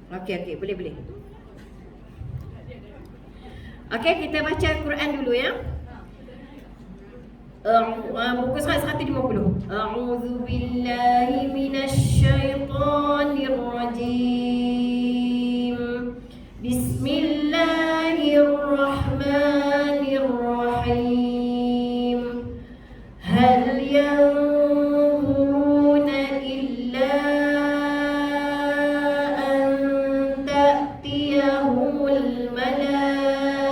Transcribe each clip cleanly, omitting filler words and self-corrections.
Okey, boleh. Okey, kita baca Quran dulu ya. Buku surat 150. A'udzu billahi minasy syaithanir rajim. Bismillahirrahmanirrahim. Hal yanzuruna illa an ta'tiyahumul malaikah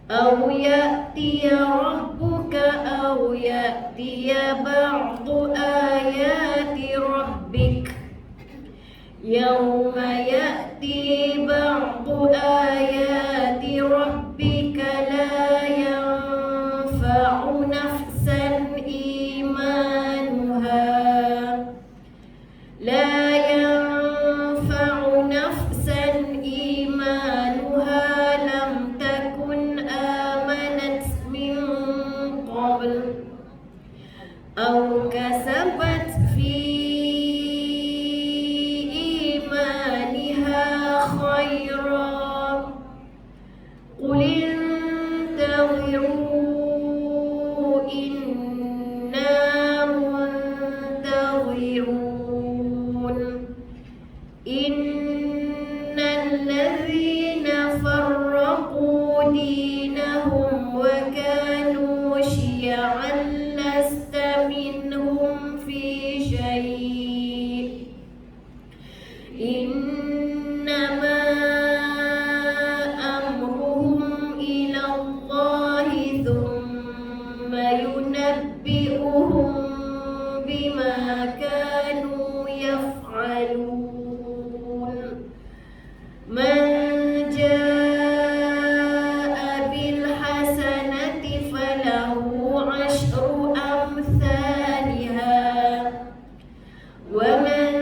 aw ya'tiya rabbuka aw ya'tiya ba'du ayati rabbik yawma ya'ti ba'du ayati rabbika la yanfa'u nafsan imanuha lam takun amanat min qabl aw kasabat fi imaniha khairan qul intaziru inna muntazirun innal ladzina farraqu dinahum wa kanu syi'an lasta minhum fi syai' innama amruhum ila Allahi thumma yunabbi'uhum bima kanu yaf'alun. Man jaa'a bil hasanati falahu 'ashru amsalha wa man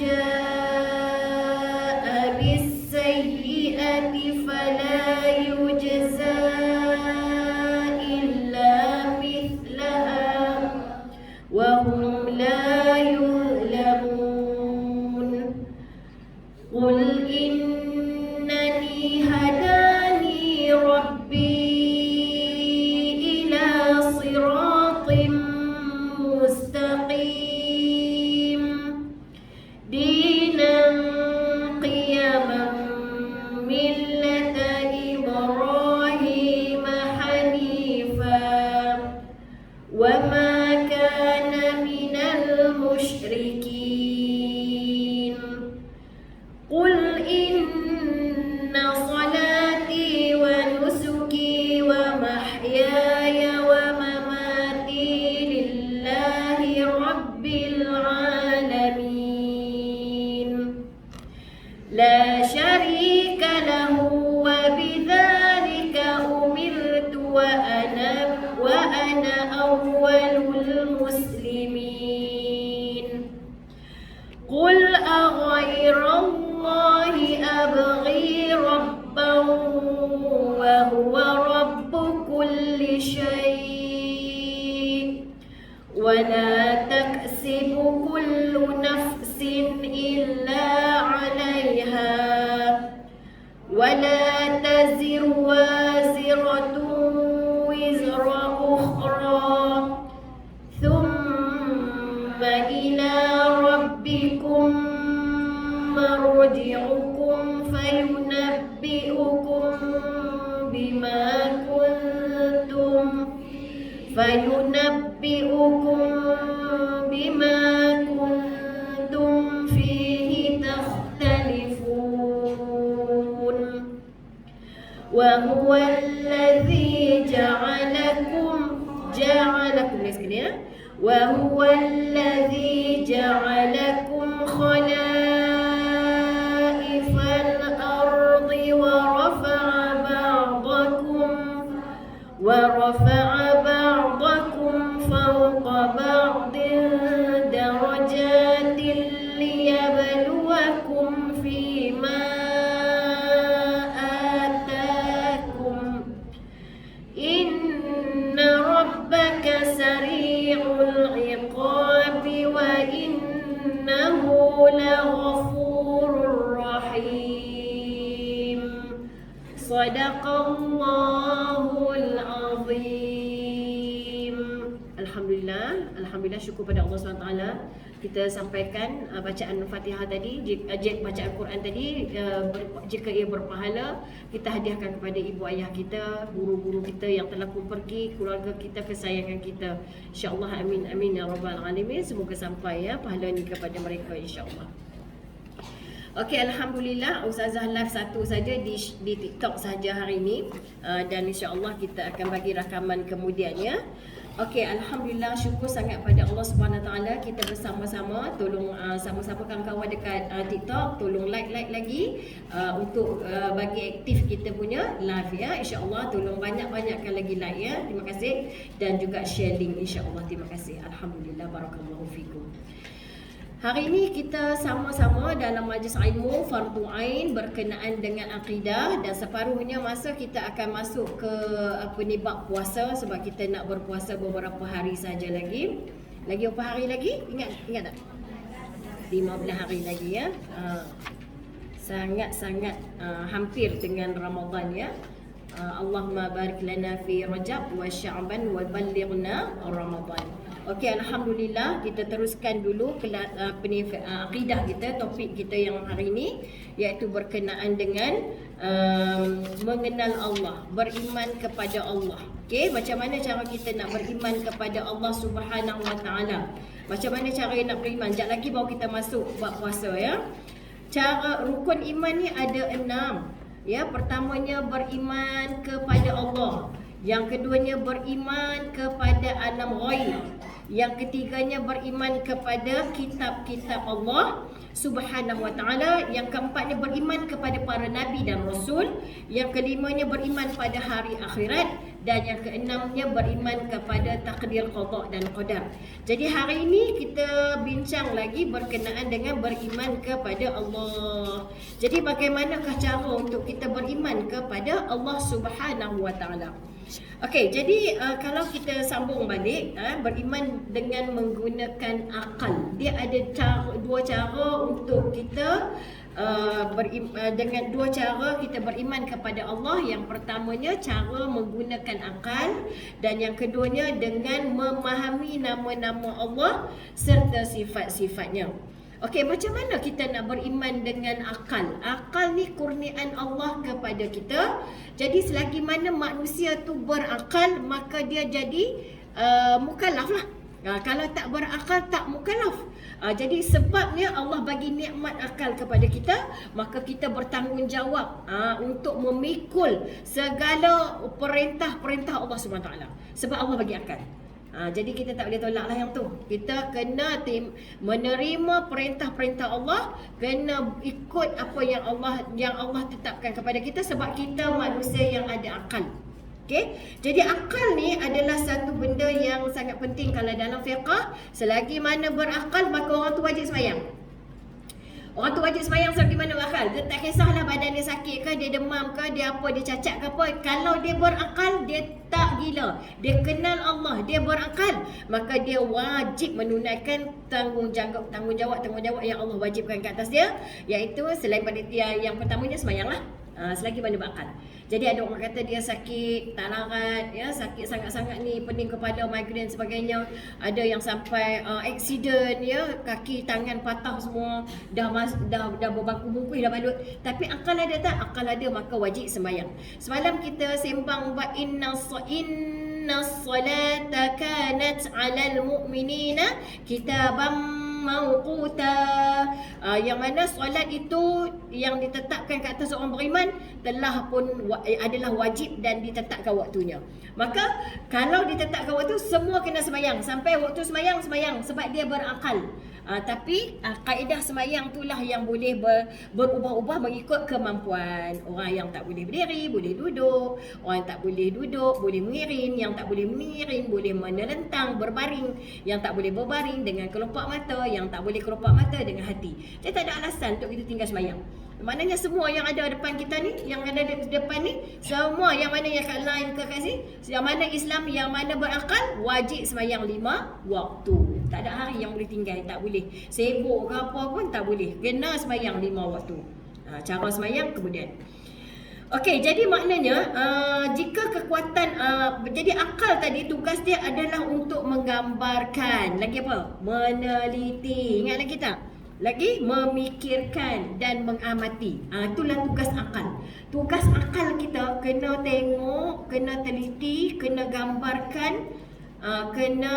jaa'a bis sayyi'ati fala yujza illa mithlaha wa hum la yuzlamun. Qul innani hadani rabbi ila siratim mustaqim dinan qiyaman millata Ibrahim hanifa wa ma kana minal musyrikin. Qul inna salati wa nusuki wa mahyaya wa mamati lillahi rabbil alamin la syarika lahu wa bidzalika umirtu wa ana awwalul muslimin. Qul aghairallahi abghi rabban wa huwa rabbu kulli syai' wa la taksibu kullu nafsin illa 'alayha wa la taziru waziratun wizra ukhra thumma ila rabbikum marji'ukum fayunabbi'ukum bima kuntum fihi takhtalifun. Wa huwa alladhi ja'alakum wa huwa alladhi ja'alakum khalaifal ardi wa rafa'a ba'dakum fawqa ba'din darajatin liyabluwakum fima atakum inna rabbaka sari'ul iqabi wa innahu لغفور رحيم صدق الله العظيم. Alhamdulillah, syukur pada Allah SWT. Kita sampaikan bacaan Fatihah tadi, bacaan Quran tadi, jika ia berpahala, kita hadiahkan kepada ibu ayah kita, guru-guru kita yang telah pun pergi, keluarga kita, kesayangan kita. InsyaAllah, amin amin ya rabbal alamin. Semoga sampai ya pahala ni kepada mereka, insyaAllah. Okey, Alhamdulillah, Ustazah live satu saja di TikTok saja hari ini, dan insyaAllah kita akan bagi rakaman kemudiannya. Okey, Alhamdulillah, syukur sangat pada Allah SWT. Kita bersama-sama, tolong sama-sama kawan-kawan dekat TikTok, tolong like lagi untuk bagi aktif kita punya live ya. InsyaAllah, tolong banyak-banyakkan lagi like ya. Terima kasih. Dan juga share link, insyaAllah. Terima kasih. Alhamdulillah, barakallahu fikum. Hari ini kita sama-sama dalam majlis ilmu Fardu Ain berkenaan dengan akidah, dan separuhnya masa kita akan masuk ke bab puasa, sebab kita nak berpuasa beberapa hari saja lagi. Lagi berapa hari lagi? Ingat tak? 15 hari lagi ya. Sangat-sangat hampir dengan Ramadan ya. Allahumma barik lana fi Rajab wa Sya'ban wa ballighna Ramadan. Okey, Alhamdulillah, kita teruskan dulu akidah kita, topik kita yang hari ini, iaitu berkenaan dengan mengenal Allah, beriman kepada Allah. Okey, macam mana cara kita nak beriman kepada Allah Subhanahu Wa Taala? Macam mana cara nak beriman? Sekejap lagi baru kita masuk bab puasa ya. Cara rukun iman ni ada 6. Ya, pertamanya beriman kepada Allah. Yang keduanya beriman kepada alam ghaib. Yang ketiganya beriman kepada kitab-kitab Allah Subhanahu Wa Taala. Yang keempatnya beriman kepada para nabi dan rasul. Yang kelimanya beriman pada hari akhirat. Dan yang keenamnya beriman kepada takdir qada dan qadar. Jadi hari ini kita bincang lagi berkenaan dengan beriman kepada Allah. Jadi bagaimanakah cara untuk kita beriman kepada Allah Subhanahu Wa Taala? Okey, jadi kalau kita sambung balik, beriman dengan menggunakan akal. Dia ada dua cara untuk kita dengan dua cara kita beriman kepada Allah. Yang pertamanya cara menggunakan akal, dan yang keduanya dengan memahami nama-nama Allah serta sifat-sifatnya. Okey, macam mana kita nak beriman dengan akal? Akal ni kurniaan Allah kepada kita. Jadi selagi mana manusia tu berakal, maka dia jadi mukallaf lah. Kalau tak berakal, tak mukallaf. Jadi sebabnya Allah bagi nikmat akal kepada kita, maka kita bertanggungjawab untuk memikul segala perintah-perintah Allah SWT. Sebab Allah bagi akal. Jadi kita tak boleh tolaklah yang tu. Kita kena menerima perintah-perintah Allah, kena ikut apa yang Allah tetapkan kepada kita, sebab kita manusia yang ada akal. Okey. Jadi akal ni adalah satu benda yang sangat penting kalau dalam fiqh. Selagi mana berakal, maka orang tu wajib sembahyang. Orang tu wajib sembahyang selagi mana berakal. Dia tak kisahlah badan dia sakit ke, dia demam ke, dia apa, dia cacat ke apa. Kalau dia berakal, dia tak gila. Dia kenal Allah, dia berakal, maka dia wajib menunaikan tanggungjawab yang Allah wajibkan ke atas dia, iaitu selain pada yang pertamanya sembahyanglah. Selagi mana berakal. Jadi ada orang kata dia sakit, tak larat, ya, sakit sangat-sangat ni, pening kepala, migrain sebagainya. Ada yang sampai accident, ya, kaki tangan patah semua, dah berbangku-bungkus, dah balut. Tapi akal ada tak? Akal ada, maka wajib sembahyang. Semalam kita sembang inna salata kanat 'alal mu'minina kitaban mawquta. Yang mana solat itu yang ditetapkan ke atas orang beriman adalah wajib dan ditetapkan waktunya. Maka kalau ditetapkan waktu, semua kena sembahyang. Sampai waktu sembahyang sebab dia berakal. Tapi kaedah sembahyang itulah yang boleh berubah-ubah mengikut kemampuan. Orang yang tak boleh berdiri boleh duduk, orang yang tak boleh duduk boleh mengiring, yang tak boleh mengiring boleh menelentang, berbaring, yang tak boleh berbaring dengan kelopak mata, yang tak boleh kelopak mata dengan hati. Jadi tak ada alasan untuk kita tinggal sembahyang. Maknanya semua yang ada depan kita ni, yang ada di depan ni, semua yang mana yang kat line ke kat sini, yang mana Islam, yang mana berakal, wajib sembahyang 5 waktu. Tak ada hari yang boleh tinggal, tak boleh. Sibuk ke apa pun tak boleh. Kena sembahyang 5 waktu. Cara sembahyang kemudian. Okey, jadi maknanya jika kekuatan jadi akal tadi tugas dia adalah untuk menggambarkan, lagi apa? Meneliti. Ingat lagi tak? Lagi memikirkan dan mengamati. Itulah tugas akal. Tugas akal kita kena tengok, kena teliti, kena gambarkan, kena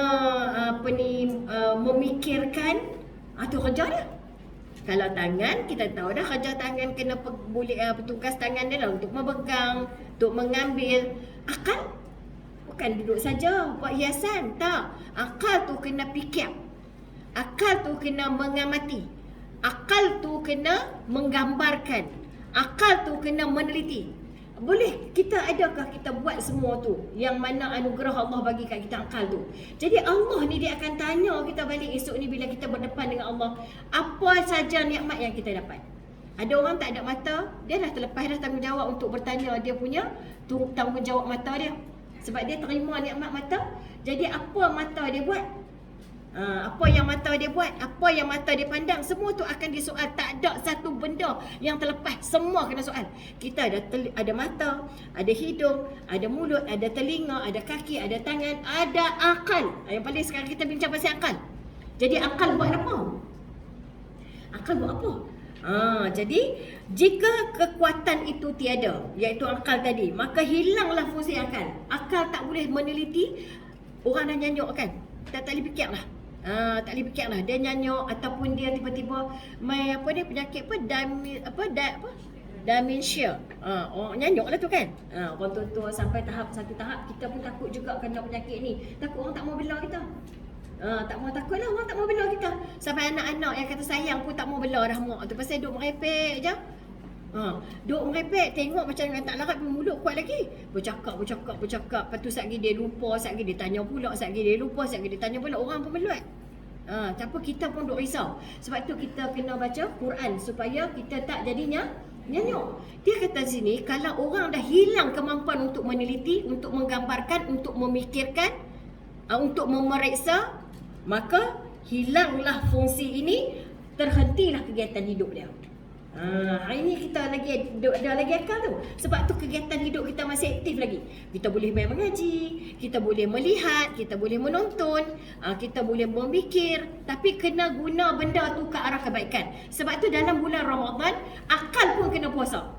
memikirkan. Itu kerja dia. Kalau tangan, kita tahu dah kerja tangan kena petugas tangan dia lah untuk memegang, untuk mengambil. Akal bukan duduk saja buat hiasan, tak. Akal tu kena fikir. Akal tu kena mengamati. Akal tu kena menggambarkan. Akal tu kena meneliti. Boleh kita adakah kita buat semua tu? Yang mana anugerah Allah bagi kat kita akal tu. Jadi Allah ni dia akan tanya kita balik esok ni bila kita berdepan dengan Allah, apa saja nikmat yang kita dapat. Ada orang tak ada mata, dia dah terlepas dah tanggungjawab untuk bertanya dia punya tanggungjawab mata dia. Sebab dia terima nikmat mata. Jadi apa mata dia buat? Apa yang mata dia buat, apa yang mata dia pandang, semua tu akan disoal. Tak ada satu benda yang terlepas, semua kena soal. Kita ada mata, ada hidung, ada mulut, ada telinga, ada kaki, ada tangan, ada akal. Yang paling sekarang kita bincang pasal akal. Jadi akal buat apa? Akal buat apa? Jadi jika kekuatan itu tiada, iaitu akal tadi, maka hilanglah fungsi akal. Akal tak boleh meneliti. Orang dah nyanyuk kan, tak boleh fikir lah. Tak boleh fikir lah. Dia nyanyuk ataupun dia tiba-tiba penyakit dementia. Orang nyanyuk lah tu kan. Orang tua-tua sampai satu tahap kita pun takut juga kena penyakit ni. Takut orang tak mau bela kita. Takut lah orang tak mau bela kita. Sampai anak-anak yang kata sayang pun tak mau bela dah mak tu. Pasal duk merepek je. Duk merepek, tengok macam tak larat pun mulut kuat lagi. Bercakap. Lepas tu sekali dia lupa, sekali dia tanya pula, sekali dia lupa, sekali dia tanya pula. Orang pun meluat. Tapi kita pun duk risau. Sebab tu kita kena baca Quran supaya kita tak jadinya nyanyuk. Dia kata sini, kalau orang dah hilang kemampuan untuk meneliti, untuk menggambarkan, untuk memikirkan, untuk memeriksa, maka hilanglah fungsi ini, terhentilah kegiatan hidup dia. Hari ni kita ada lagi akal tu. Sebab tu kegiatan hidup kita masih aktif lagi. Kita boleh main mengaji, kita boleh melihat, kita boleh menonton, kita boleh memikir. Tapi kena guna benda tu ke arah kebaikan. Sebab tu dalam bulan Ramadan, akal pun kena puasa.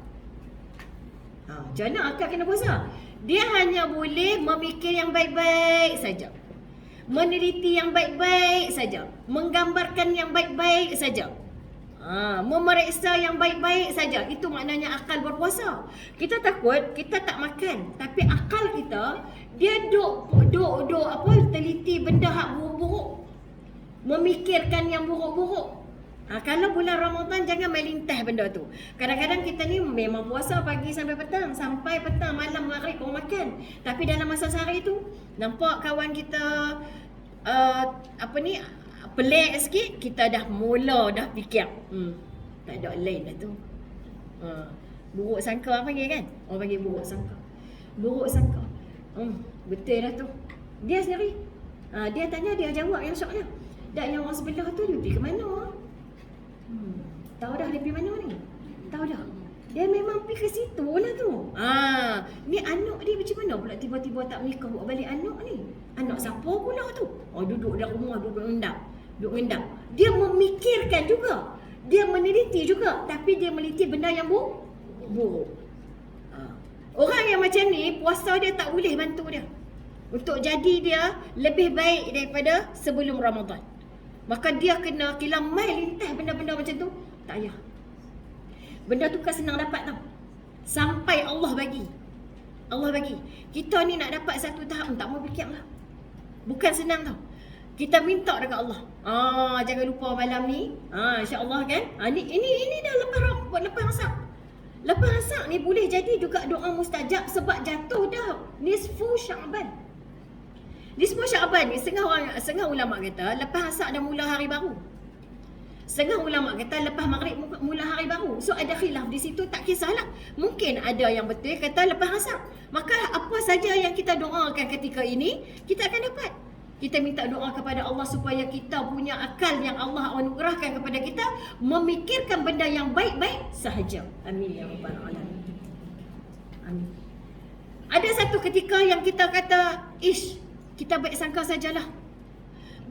Macam mana akal kena puasa? Dia hanya boleh memikir yang baik-baik saja, meneliti yang baik-baik saja, menggambarkan yang baik-baik saja, memeriksa yang baik-baik saja. Itu maknanya akal berpuasa. Kita takut kita tak makan, tapi akal kita dia duk teliti benda hak buruk-buruk, memikirkan yang buruk-buruk. Kalau bulan Ramadan jangan main lintas benda tu. Kadang-kadang kita ni memang puasa pagi sampai petang, malam maghrib orang makan. Tapi dalam masa sehari tu nampak kawan kita pelik sikit, kita dah mula dah fikir. Tak ada lain dah tu. Buruk sangka orang panggil kan? Orang panggil buruk sangka. Buruk sangka. Betul dah tu. Dia sendiri. Dia tanya, dia jawab yang syoknya. Dan yang orang sebelah tu dia pergi ke mana? Tahu dah dia pergi mana ni? Tahu dah. Dia memang pergi ke situ lah tu. Ni anak dia macam mana pula tiba-tiba tak menikah buat balik anak ni? Anak siapa pula tu? Duduk dalam rumah, duduk ngendap. Dia memikirkan juga. Dia meneliti juga. Tapi dia meneliti benda yang buruk. Orang yang macam ni, puasa dia tak boleh bantu dia untuk jadi dia lebih baik daripada sebelum Ramadan. Maka dia kena mai lintas benda-benda macam tu. Tak payah. Benda tu kan senang dapat tau. Sampai Allah bagi. Kita ni nak dapat satu tahap tak mau fikir lah. Bukan senang tau. Kita minta dekat Allah. Jangan lupa malam ni. InsyaAllah kan. Ini dah lepas asap. Lepas asap ni boleh jadi juga doa mustajab sebab jatuh dah nisfu Sya'ban. Nisfu Sya'ban ni setengah ulama kata lepas asap dah mula hari baru. Setengah ulama kata lepas maghrib mula hari baru. So ada khilaf di situ, tak kisahlah. Mungkin ada yang betul kata lepas asar. Maka apa saja yang kita doakan ketika ini, kita akan dapat. Kita minta doa kepada Allah supaya kita punya akal yang Allah anugerahkan kepada kita, memikirkan benda yang baik-baik sahaja. Amin ya rabbal alamin. Amin. Ada satu ketika yang kita kata, kita baik sangka sajalah.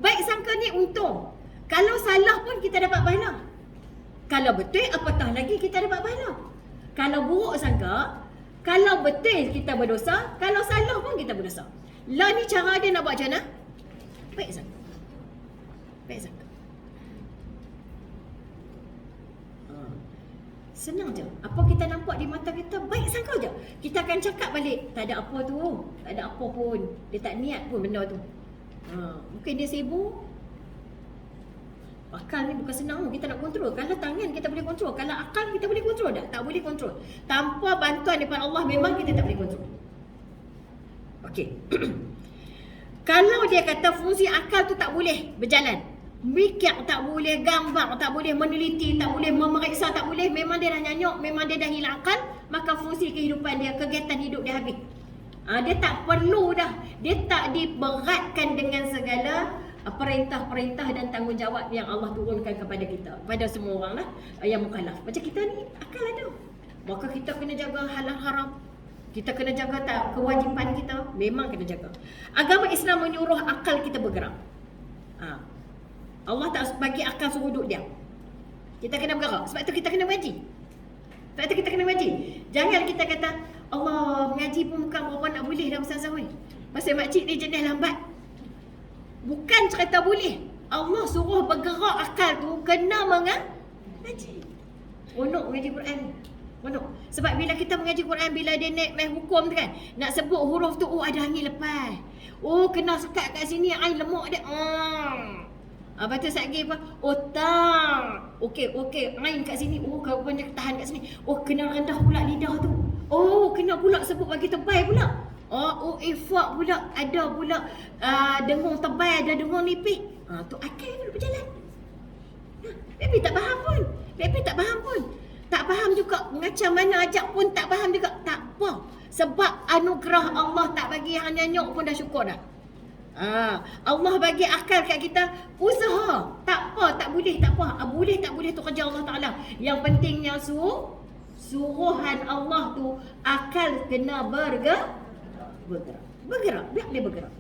Baik sangka ni untung. Kalau salah pun kita dapat pahala. Kalau betul, apatah lagi kita dapat pahala. Kalau buruk sangka, kalau betul kita berdosa, kalau salah pun kita berdosa. Lah ni cara dia nak buat macam mana? Baik sangka. Baik sangka. Senang je. Apa kita nampak di mata kita, baik sangka je. Kita akan cakap balik, tak ada apa tu. Tak ada apa pun. Dia tak niat pun benda tu. Mungkin dia sibuk. Akal ni bukan senang, kita nak kontrol. Kalau tangan kita boleh kontrol, kalau akal kita boleh kontrol tak? Tak boleh kontrol. Tanpa bantuan daripada Allah memang kita tak boleh kontrol. Okey. Kalau dia kata fungsi akal tu tak boleh berjalan, mikir tak boleh, gambar tak boleh, meneliti tak boleh, memeriksa tak boleh, memang dia dah nyanyuk, memang dia dah hilang akal, maka fungsi kehidupan dia, kegiatan hidup dia habis. Dia tak perlu dah. Dia tak diberatkan dengan segala perintah-perintah dan tanggungjawab yang Allah turunkan kepada kita, pada semua orang lah yang mukallaf. Macam kita ni akal ada, maka kita kena jaga halal haram, kita kena jaga tak kewajipan kita, memang kena jaga. Agama Islam menyuruh akal kita bergerak. Allah tak bagi akal suruh duduk diam. Kita kena bergerak. Sebab tu kita kena mengaji. Jangan kita kata Allah, mengaji pun bukan berapa nak boleh dah Ustazah weh. Pasal makcik ni jenis lambat. Bukan cerita boleh. Allah suruh bergerak akal tu kena mengaji. Onok mengaji Quran ni. Onok. Sebab bila kita mengaji Quran, bila dia naik main hukum tu kan, nak sebut huruf tu, ada angin lepas. Kena sekat kat sini, air lemak dia. Lepas tu sekejap lagi apa? Tak. Okey. Ain kat sini. Kau dia tahan kat sini. Kena rendah pula lidah tu. Kena pula sebut bagi tebal pula. Ifak pula. Ada pula dengung tebal, ada dengung nipis. Tu akal tu berjalan. Baby tak faham pun. Tak faham juga. Macam mana ajak pun tak faham juga. Tak apa. Sebab anugerah Allah tak bagi yang nyanyuk pun dah syukur dah. Allah bagi akal kat kita, usaha. Tak apa, tak boleh, tak apa. Boleh tak boleh tu kerja Allah Ta'ala. Yang pentingnya suruhan Allah tu, akal kena bergerak. Biar dia bergerak.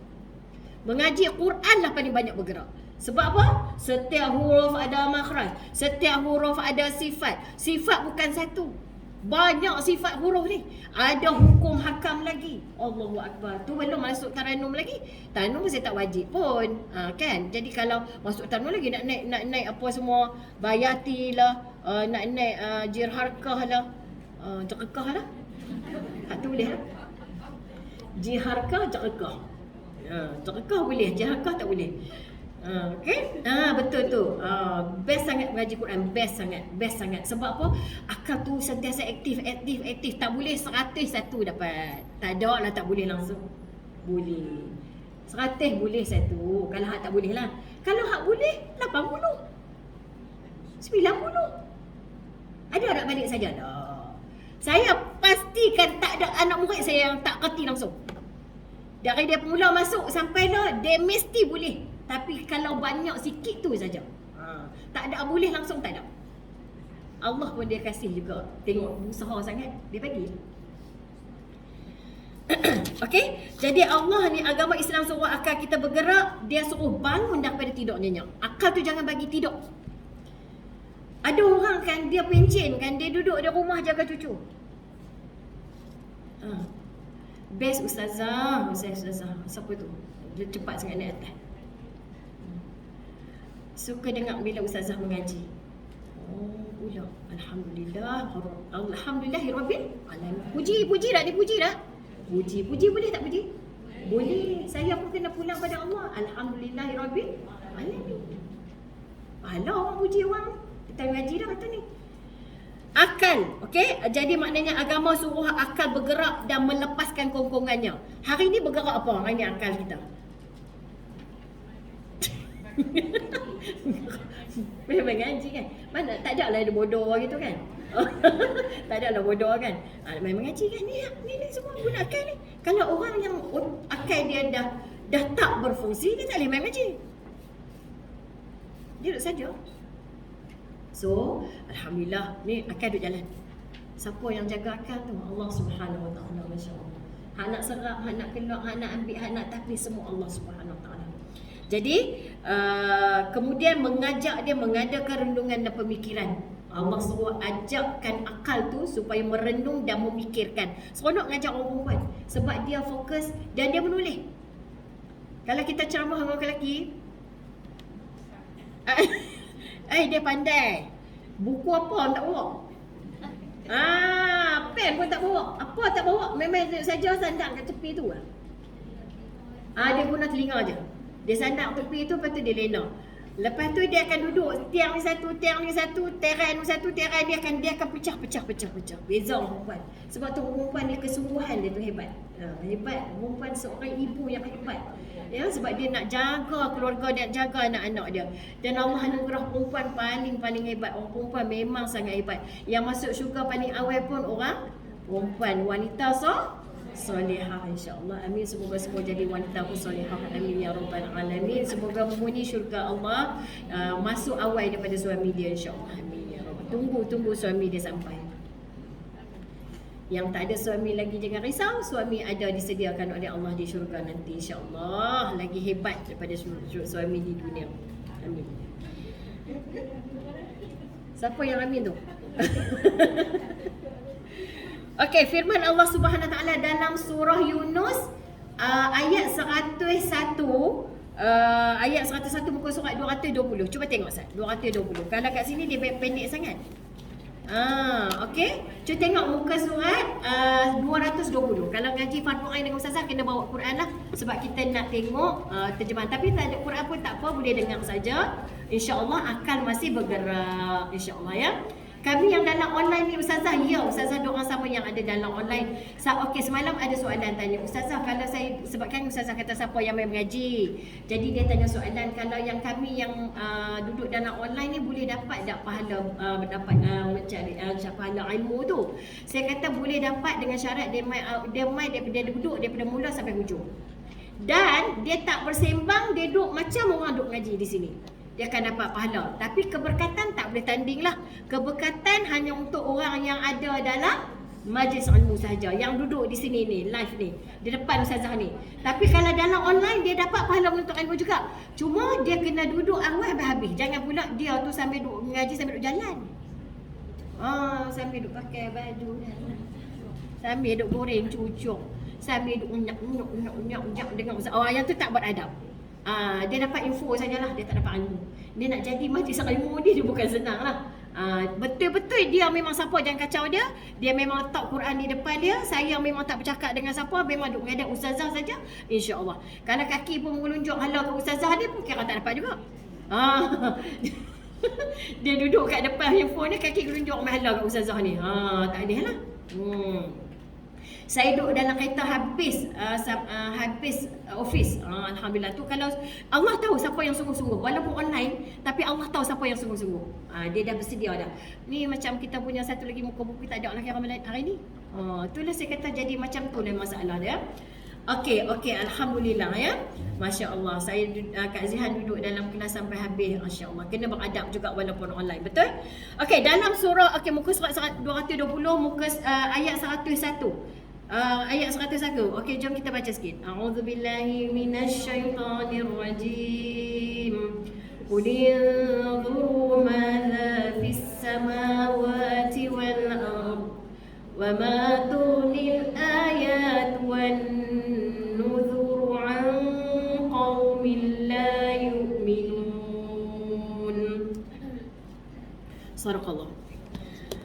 Mengaji Quran lah paling banyak bergerak. Sebab apa? Setiap huruf ada makhraj, setiap huruf ada sifat. Sifat bukan satu, banyak sifat huruf ni. Ada hukum hakam lagi. Allahu Akbar. Tu belum masuk taranum lagi. Taranum saya tak wajib pun. Kan? Jadi kalau masuk taranum lagi nak naik apa semua, bayati lah, nak naik jirharkah lah, jerkah lah. Tak tu boleh lah. Jiharkah, jerkah. Jerkah boleh, jiharkah tak boleh. Okay? Betul tu. Best sangat mengaji Quran. Best sangat. Sebab apa? Akal tu sentiasa aktif. Tak boleh 100 satu dapat. Tak ada lah, tak boleh langsung. Boleh 100 boleh satu. Kalau hak tak boleh lah. Kalau hak boleh 80 90. Ada anak balik saja dah. Saya pastikan tak ada anak murid saya yang tak kerti langsung. Dari dia mula masuk sampai dah, dia mesti boleh. Tapi kalau banyak sikit tu saja. Tak ada boleh langsung, tak ada. Allah pun dia kasih juga. Tengok usaha sangat, dia bagi. Okey, jadi Allah ni, agama Islam suruh akal kita bergerak, dia suruh bangun daripada tidur nyenyak. Akal tu jangan bagi tidur. Ada orang kan, dia pencen kan, dia duduk di rumah jaga cucu. Best ustazah. Siapa tu? Dia cepat sangat naik atas. Suka dengar bila ustazah mengaji. Pula Alhamdulillahirabbil alamin. Puji tak dipuji tak? Puji boleh tak puji? Boleh. Saya pun kena pulang pada Allah. Alhamdulillahirabbil alamin. Pahala orang puji orang. Kita mengaji dah kata ni. Akal, okey? Jadi maknanya agama suruh akal bergerak dan melepaskan kongkongannya. Hari ni bergerak apa? Hari ni akal kita. Memang ngaji kan. Mana tak ada lah ada bodoh gitu kan. Tak ada lah bodoh kan. Memang ngaji kan ni semua guna akal ni. Kalau orang yang akal dia dah tak berfungsi, dia tak boleh main ngaji. Dia duduk saja. So, alhamdulillah ni akal duduk jalan. Siapa yang jaga akal tu? Allah Subhanahu Wa Taala, masya-Allah. Hak nak serap, hak nak keluar, hak nak ambil, hak nak taklis, semua Allah Subhanahu Wa Taala. Jadi kemudian mengajak dia mengadakan renungan dan pemikiran. Allah suruh ajakkan akal tu supaya merenung dan memikirkan. Seronok ngajak orang perempuan sebab dia fokus dan dia menulis. Kalau kita ceramah dengan orang lelaki, dia pandai. Buku apa tak bawa? Pen pun tak bawa. Apa tak bawa? Memang saja sandang kat tepi tu. Dia guna telinga je. Dia sandang tepi tu, lepas tu dia lena. Lepas tu dia akan duduk tiang ni satu, teran ni satu, teran dia akan pecah. Beza orang perempuan. Sebab tu perempuan ni kesungguhan dia tu hebat. Hebat. Perempuan seorang ibu yang hebat. Ya, sebab dia nak jaga keluarga dia, nak jaga anak-anak dia. Dan Allah anugerah perempuan paling hebat. Orang perempuan memang sangat hebat. Yang masuk syurga paling awal pun orang perempuan, wanita solehah, insya-Allah. Amin. Semoga semua jadi wanita solehah. Amin ya rabbal alamin. Semoga menghuni syurga Allah masuk awal daripada suami dia, insya-Allah. Amin ya rabbal. Tunggu suami dia sampai. Yang tak ada suami lagi jangan risau, suami ada disediakan oleh Allah di syurga nanti, insya-Allah. Lagi hebat daripada suami di dunia. Amin. Siapa yang amin tu? Okey, firman Allah Subhanahu Wa Taala dalam surah Yunus ayat 101, ayat 101 muka surat 220. Cuba tengok Ustaz. 220. Kalau kat sini dia pendek sangat. Okey. Cuba tengok muka surat 220. Kalau ngaji fardu ain dengan ustazah kena bawa Quran lah sebab kita nak tengok terjemahan. Tapi tak ada Quran pun tak apa, boleh dengar saja. Insya-Allah akal masih bergerak, insya-Allah ya. Kami yang dalam online ni ustazah, ya ustazah doa sama yang ada dalam online. Okey, semalam ada soalan tanya ustazah, kalau saya sebabkan ustazah kata siapa yang main mengaji. Jadi dia tanya soalan, kalau yang kami yang duduk dalam online ni boleh dapat tak pahala mencari pahala ilmu tu? Saya kata boleh dapat dengan syarat dia main daripada duduk daripada mula sampai hujung. Dan dia tak bersembang, dia duduk macam orang duduk ngaji di sini. Dia akan dapat pahala. Tapi keberkatan tak boleh tanding lah. Keberkatan hanya untuk orang yang ada dalam majlis ilmu sahaja, yang duduk di sini ni, live ni, di depan ustazah ni. Tapi kalau dalam online dia dapat pahala untuk ilmu juga. Cuma dia kena duduk awal habis. Jangan pula dia tu sambil duduk mengaji sambil duduk jalan. Sambil duduk pakai baju, sambil duduk goreng cucuk, sambil duduk unyak dengan ustazah. Yang tu tak beradab. Dia dapat info sajalah, dia tak dapat ilmu. Dia nak jadi majlis ilmu dia bukan senang lah. Betul-betul dia memang siapa jangan kacau dia. Dia memang letak Quran di depan dia. Saya memang tak bercakap dengan siapa, memang duduk menghadap ustazah saja, insya-Allah. Kalau kaki pun mengelunjuk hala ke ustazah dia pun kira tak dapat juga. Dia duduk kat depan handphone ni, kaki gelunjuk hala ke ustazah ni. Tak ada lah. Saya duduk dalam kereta habis office. Alhamdulillah tu, kalau Allah tahu siapa yang sungguh-sungguh walaupun online, tapi Allah tahu siapa yang sungguh-sungguh. Dia dah bersedia dah. Ni macam kita punya satu lagi muka buku tak ada lagi Ramadan hari ni. Itulah saya kata jadi macam tu lah masalah dia. Okey, alhamdulillah ya. Masya-Allah. Saya Kak Zihan duduk dalam kelas sampai habis. Masya-Allah. Kena beradab juga walaupun online. Betul? Okey, dalam surah muka surat 220 muka ayat 101. Ayat 101. Okey, jom kita baca sikit. A'udzubillahi minasyaitonirrajim. Qul inzuru madza fis samawati wal ard wa ma tunil ayat wan nuzur an qaumin la yu'minun. Sadaqallah.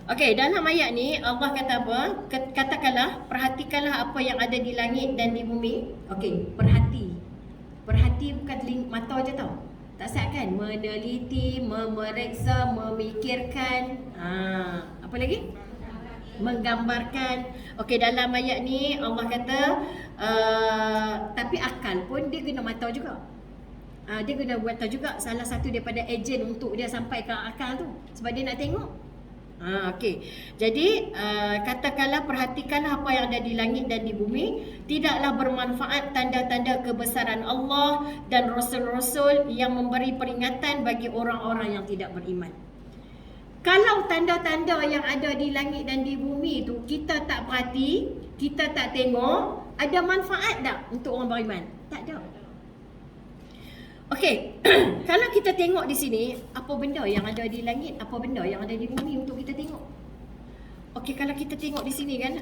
Okey, dalam ayat ni Allah kata apa? Katakanlah, perhatikanlah apa yang ada di langit dan di bumi. Okey, perhati. Perhati bukan mata je tau. Tak sah kan? Meneliti, memeriksa, memikirkan. Apa lagi? Menggambarkan. Okey, dalam ayat ni Allah kata tapi akal pun dia guna mata juga. dia kena buat tahu juga salah satu daripada ejen untuk dia sampai ke akal tu, sebab dia nak tengok. Okey. Jadi katakanlah, perhatikanlah apa yang ada di langit dan di bumi, tidaklah bermanfaat tanda-tanda kebesaran Allah dan rasul-rasul yang memberi peringatan bagi orang-orang yang tidak beriman. Kalau tanda-tanda yang ada di langit dan di bumi tu kita tak perhati, kita tak tengok, ada manfaat tak untuk orang beriman? Tak ada. Okey, kalau kita tengok di sini, apa benda yang ada di langit, apa benda yang ada di bumi untuk kita tengok. Okey, kalau kita tengok di sini kan,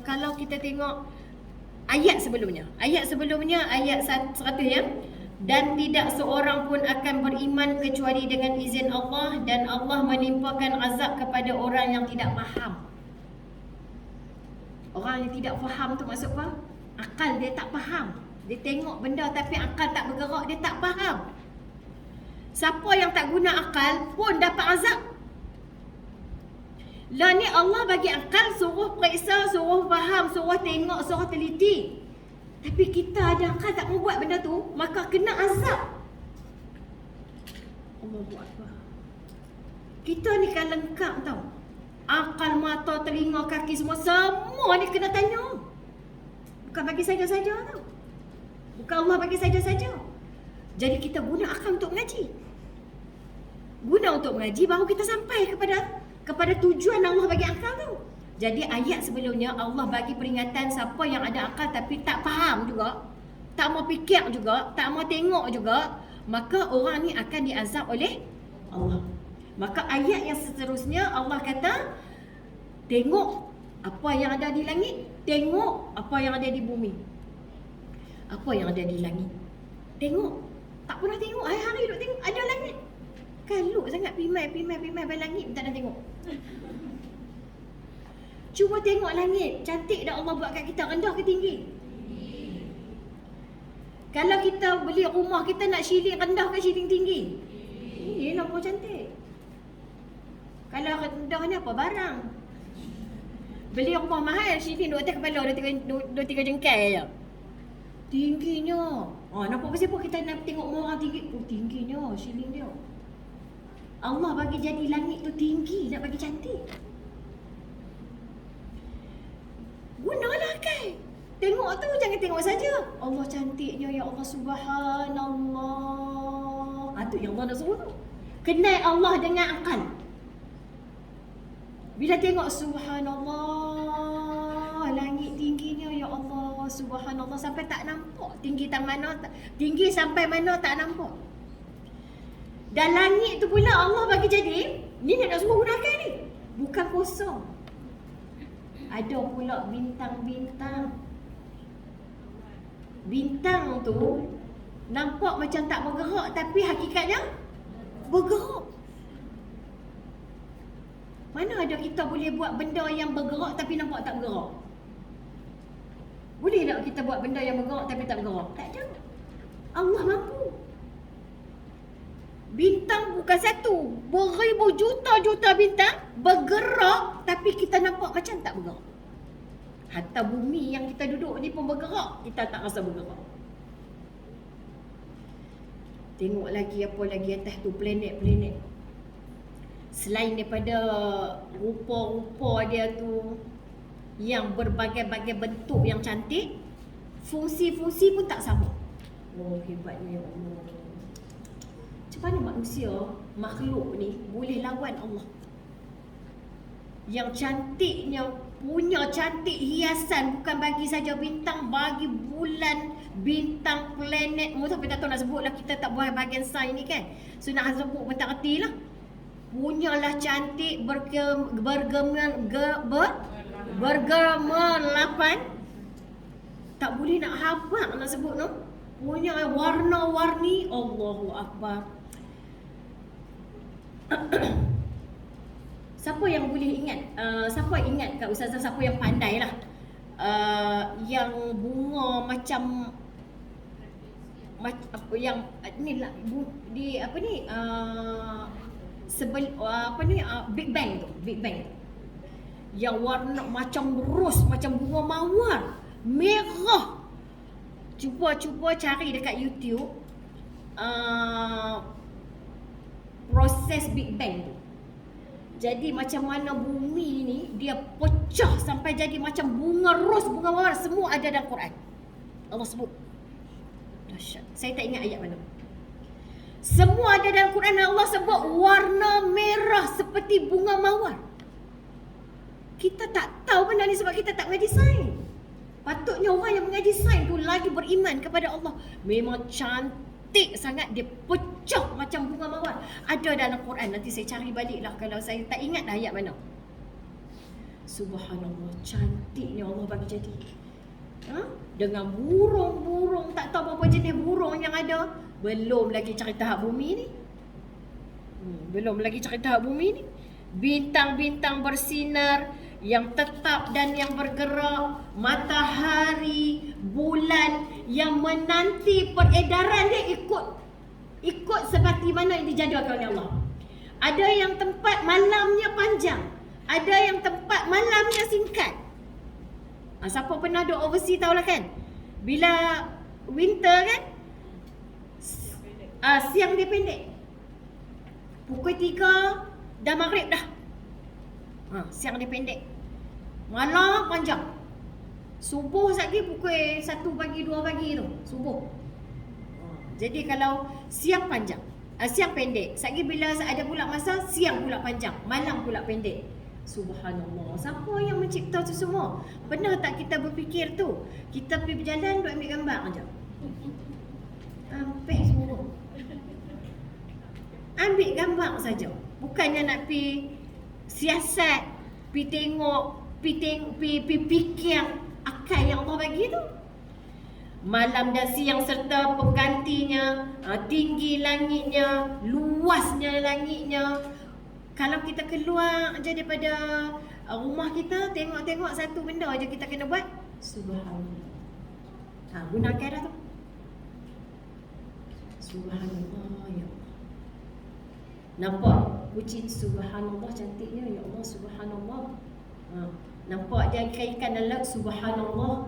kalau kita tengok ayat sebelumnya, ayat 100 ya. Dan tidak seorang pun akan beriman kecuali dengan izin Allah, dan Allah menimpakan azab kepada orang yang tidak faham. Orang yang tidak faham tu maksud apa? Akal dia tak faham. Dia tengok benda tapi akal tak bergerak, dia tak faham. Siapa yang tak guna akal pun dapat azab. Lah ni Allah bagi akal, suruh periksa, suruh faham, suruh tengok, suruh teliti. Tapi kita ada akal tak mau buat benda tu, maka kena azab. Allahu Akbar. Kita ni kan lengkap tau. Akal, mata, telinga, kaki semua ni kena tanya. Bukan bagi saja-saja tau. Bukan Allah bagi saja-saja. Jadi kita guna akal untuk mengaji. Guna untuk mengaji baru kita sampai kepada tujuan Allah bagi akal tu. Jadi ayat sebelumnya Allah bagi peringatan siapa yang ada akal tapi tak faham juga, tak mau fikir juga, tak mau tengok juga, maka orang ni akan diazab oleh Allah. Maka ayat yang seterusnya Allah kata, tengok apa yang ada di langit, tengok apa yang ada di bumi. Apa yang ada di langit, tengok. Tak pernah tengok, hari-hari duk tengok ada langit. Kaluk sangat pimai langit, tak nak tengok. Cuba tengok langit, cantik dah Allah buat kat kita, rendah ke tinggi? Kalau kita beli rumah, kita nak shilling rendah ke shilling tinggi? Yelah, pun cantik. Kalau rendah ni apa? Barang. Beli rumah mahal, shilling duk atas kepala, dua tiga jengkai je. Tingginya. Nampak pasal apa kita nak tengok orang tinggi? Oh, tingginya shilling dia. Allah bagi jadi langit tu tinggi, nak bagi cantik. Gunalah kan. Tengok tu, jangan tengok saja. Allah cantiknya, ya Allah, subhanallah. Tu yang Allah nak suruh tu. Kenal Allah dengan akal. Bila tengok subhanallah, langit tingginya, ya Allah, subhanallah, sampai tak nampak tinggi tak mana, tinggi sampai mana tak nampak. Dan langit tu pula Allah bagi jadi, ni nak suruh gunakan ni, bukan kosong. Ada pula bintang-bintang. Bintang tu nampak macam tak bergerak, tapi hakikatnya bergerak. Mana ada kita boleh buat benda yang bergerak tapi nampak tak bergerak? Boleh tak kita buat benda yang bergerak tapi tak bergerak? Tak ada. Allah mampu. Bintang bukan satu, beribu juta-juta bintang bergerak tapi kita nampak macam tak bergerak. Hatta bumi yang kita duduk ni pun bergerak, kita tak rasa bergerak. Tengok lagi apa lagi atas tu, planet-planet. Selain daripada rupa-rupa dia tu yang berbagai-bagai bentuk yang cantik, fungsi-fungsi pun tak sama. Oh, hebatnya ya Allah. Macam mana manusia, makhluk ni boleh lawan Allah? Yang cantiknya, punya cantik hiasan, bukan bagi saja bintang, bagi bulan, bintang, planet. Mungkin tak tahu nak sebut lah, kita tak buat bahagian sains ni kan. So nak sebut pun tak kerti lah. Punyalah cantik, bergemerlapan. Tak boleh nak habaq nak sebut no. Punya warna-warni, Allahu Akbar. Siapa yang boleh ingat, siapa ingat kat Ustazah, siapa yang pandai lah, yang bunga macam yang ni lah di apa ni, Big Bang tu, Big Bang tu, yang warna macam ros, macam bunga mawar merah. Cuba cari dekat YouTube, proses Big Bang tu. Jadi macam mana bumi ni dia pecah sampai jadi macam bunga ros, bunga mawar, semua ada dalam Quran. Allah sebut. Dahsyat. Saya tak ingat ayat mana. Semua ada dalam Quran dan Allah sebut warna merah seperti bunga mawar. Kita tak tahu benda ni sebab kita tak mengaji sains. Patutnya orang yang mengaji sains tu lagi beriman kepada Allah. Memang cantik sangat, dia pecah macam bunga mawar. Ada dalam Quran, nanti saya cari baliklah kalau saya tak ingat dah ayat mana. Subhanallah, cantiknya Allah bagi jadi. Dengan burung-burung, tak tahu berapa jenis burung yang ada. Belum lagi cari tahap bumi ni. Belum lagi cari tahap bumi ni. Bintang-bintang bersinar yang tetap dan yang bergerak, matahari, bulan yang menanti peredaran dia ikut seperti mana yang dijadualkan oleh Allah. Ada yang tempat malamnya panjang, ada yang tempat malamnya singkat. Siapa pernah duduk overseas tahulah kan, bila winter kan, siang dia pendek. Pukul 3 dah maghrib dah. Siang dia pendek. Malam panjang. Subuh lagi pukul 1 pagi 2 pagi tu, subuh. Jadi kalau siang panjang, siang pendek, lagi bila ada pula masa siang pula panjang, malam pula pendek. Subhanallah, siapa yang mencipta tu semua? Pernah tak kita berfikir tu? Kita pergi berjalan duk ambil gambar aja. Hampir semua. Ambil gambar saja. Bukannya nak pergi siasat, pergi tengok, pergi fikir akal yang Allah bagi tu. Malam dan siang serta penggantinya, tinggi langitnya, luasnya langitnya. Kalau kita keluar je daripada rumah kita, tengok-tengok satu benda aja kita kena buat, subhanallah. Gunakan dah tu. Subhanallah, ya Allah. Nampak kucing, subhanallah cantiknya, ya Allah, subhanallah. Nampak dia ikan dalam laut, subhanallah.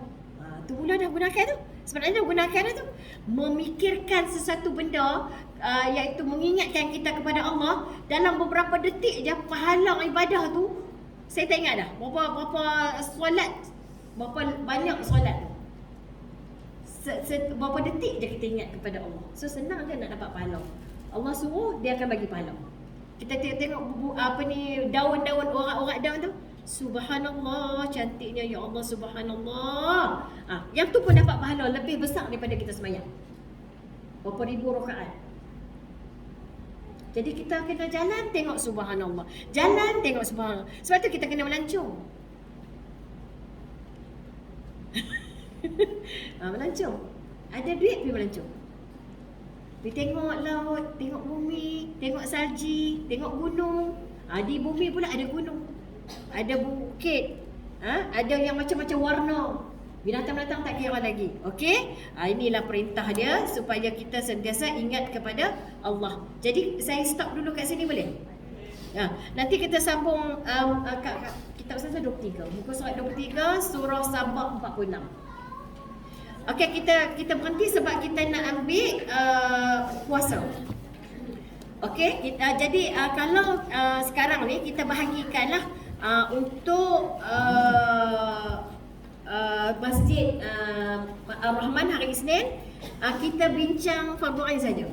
Tu mula dah gunakan tu. Sebenarnya dah gunakan tu. Memikirkan sesuatu benda, iaitu mengingatkan kita kepada Allah dalam beberapa detik je, pahala ibadah tu saya tak ingat dah berapa solat, berapa banyak solat tu. Berapa detik je kita ingat kepada Allah. So senang je nak dapat pahala. Allah suruh, dia akan bagi pahala. Kita tengok daun-daun, orak-orak daun tu, subhanallah cantiknya, ya Allah, subhanallah. Yang tu pun dapat pahala lebih besar daripada kita sembahyang berapa ribu rakaat. Jadi kita kena jalan tengok subhanallah, jalan tengok subhanallah. Sebab tu kita kena melancong. Melancong. Ada duit pergi melancong. Pergi tengok laut, tengok bumi, tengok salji, tengok gunung. Di bumi pula ada gunung, ada bukit, ada yang macam-macam warna. Binatang-binatang tak kira lagi. Okey? Inilah perintah dia supaya kita sentiasa ingat kepada Allah. Jadi saya stop dulu kat sini boleh? Nanti kita sambung kitab Ustazah 23, muka surat 23, surah Sabah 46. Okey, kita berhenti sebab kita nak ambil puasa. Okey, jadi kalau sekarang ni kita bahagikanlah untuk Masjid Ar-Rahman hari Isnin, kita bincang fardu ain saja.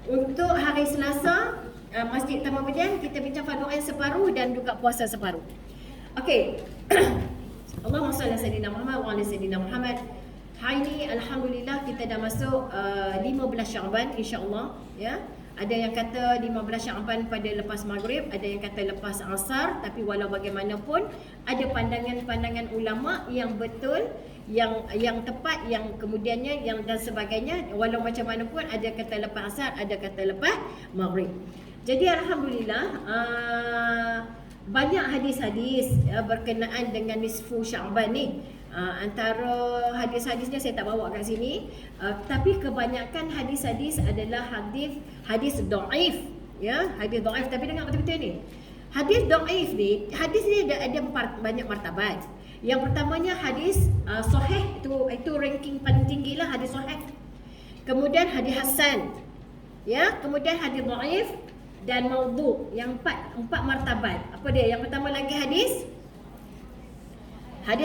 Untuk hari Selasa, Masjid Taman Berjaya, kita bincang fardu ain separuh dan juga puasa separuh. Okey. Allahumma salli ala sayyidina Muhammad wa ala sayyidina Muhammad. Hari ini alhamdulillah kita dah masuk 15 Syaban insya-Allah, ya. Ada yang kata 15 Syaban pada lepas maghrib, ada yang kata lepas asar, tapi walau bagaimanapun ada pandangan-pandangan ulama yang betul, yang tepat, yang kemudiannya yang dan sebagainya. Walau macam mana pun ada kata lepas asar, ada kata lepas maghrib. Jadi alhamdulillah banyak hadis-hadis berkenaan dengan nisfu Syaban ni. Antara hadis-hadisnya saya tak bawa kat sini, tapi kebanyakan hadis-hadis adalah hadis dhaif, ya, hadis dhaif. Tapi dengar betul-betul ni, hadis dhaif ni, hadis ni ada banyak martabat. Yang pertamanya hadis sahih, itu ranking paling tinggi lah, hadis sahih. Kemudian hadis hasan, Ya, kemudian hadis dhaif dan maudhu, yang empat martabat. Apa dia? Yang pertama lagi hadis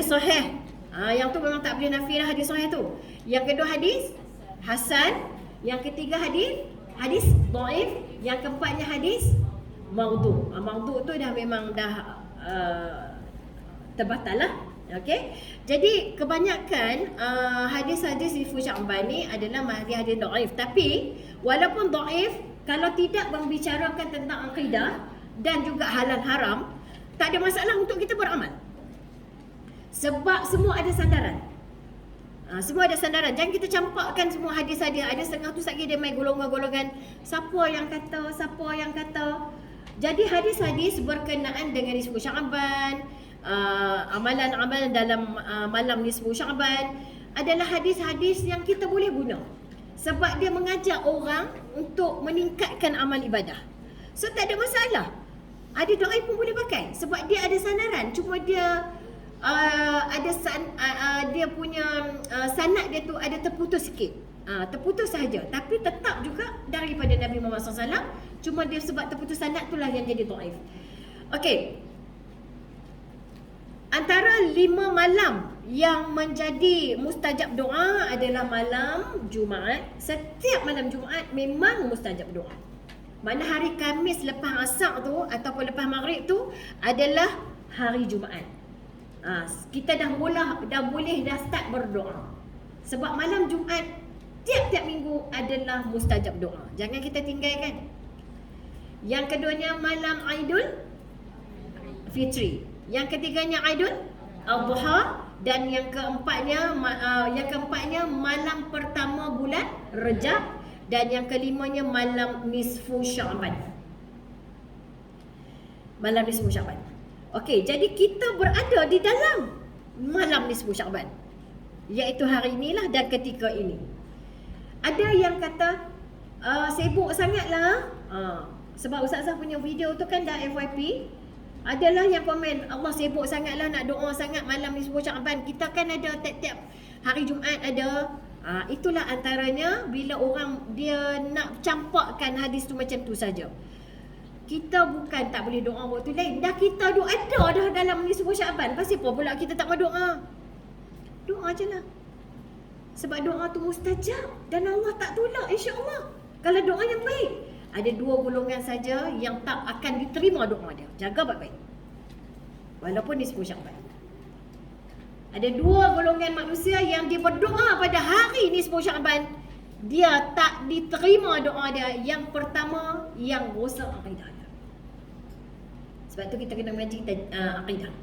sahih. Yang tu memang tak boleh nafi hadis sahih tu. Yang kedua hadis hasan, yang ketiga hadis dhaif, yang keempatnya hadis maudhu. Maudhu tu dah memang dah terbatal lah. Okey. Jadi kebanyakan hadis-hadis di Sya'ban ni adalah hadis dhaif. Tapi walaupun dhaif, kalau tidak membicarakan tentang akidah dan juga halal haram, tak ada masalah untuk kita beramal. Sebab semua ada sandaran. Semua ada sandaran. Jangan kita campakkan semua hadis-hadis. Ada setengah tu lagi dia main golongan-golongan. Siapa yang kata. Jadi hadis-hadis berkenaan dengan nisfu Sya'ban, amalan-amalan dalam malam nisfu Sya'ban adalah hadis-hadis yang kita boleh guna. Sebab dia mengajak orang untuk meningkatkan amal ibadah. So tak ada masalah. Ada dhaif pun boleh pakai. Sebab dia ada sandaran. Cuma dia dia punya sanad dia tu ada terputus sikit. Terputus sahaja. Tapi tetap juga daripada Nabi Muhammad SAW. Cuma dia sebab terputus sanad itulah yang jadi dhaif. Okey. Antara 5 malam yang menjadi mustajab doa adalah malam Jumaat. Setiap malam Jumaat memang mustajab doa. Mana hari Khamis lepas asar tu ataupun lepas maghrib tu adalah hari Jumaat. Kita dah boleh start berdoa. Sebab malam Jumaat tiap-tiap minggu adalah mustajab doa. Jangan kita tinggalkan. Yang keduanya malam Aidul Fitri. Yang ketiganya Aidul Adha, dan yang keempatnya malam pertama bulan Rejab, dan yang kelimanya malam nisfu Sya'ban. Malam nisfu Sya'ban. Okey, jadi kita berada di dalam malam nisfu Sya'ban, iaitu hari inilah dan ketika ini. Ada yang kata sibuk sangatlah. Sebab Ustazah punya video tu kan dah FYP. Adalah yang komen, Allah sibuk sangatlah nak doa sangat malam nisfu Sya'ban. Kita kan ada tiap-tiap hari Jumaat ada. Itulah antaranya bila orang dia nak campakkan hadis tu macam tu saja. Kita bukan tak boleh doa waktu lain. Dah kita ada dah dalam nisfu Sya'ban. Pasal apa pula kita tak mau doa? Doa je lah. Sebab doa tu mustajab dan Allah tak tolak, insya-Allah. Kalau doa yang baik. Ada 2 golongan saja yang tak akan diterima doa dia. Jaga baik-baik. Walaupun nisfu Sya'ban. Ada 2 golongan manusia yang dia berdoa pada hari nisfu Sya'ban, dia tak diterima doa dia. Yang pertama, yang rosak akidah dia. Sebab tu kita kena mengaji akidah.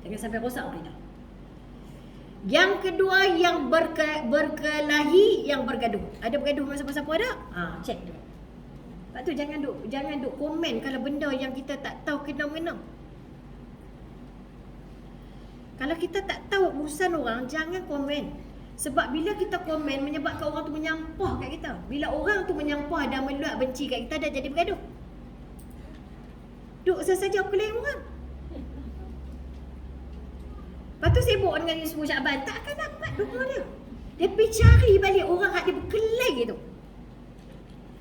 Jangan sampai rosak akidah. Yang kedua, yang berkelahi, yang bergaduh. Ada bergaduh dengan siapa-siapa ada? Check dulu. Sebab tu jangan duk komen kalau benda yang kita tak tahu kena-mena. Kalau kita tak tahu urusan orang, jangan komen. Sebab bila kita komen menyebabkan orang tu menyampah kat kita. Bila orang tu menyampah dan meluat benci kat kita, dah jadi bergaduh. Duk sesaja kelahi orang. Lepas tu sibuk dengan nisfu Sya'ban, tak akan dapat doa dia. Dia pergi cari balik orang hak dia berkelahi tu.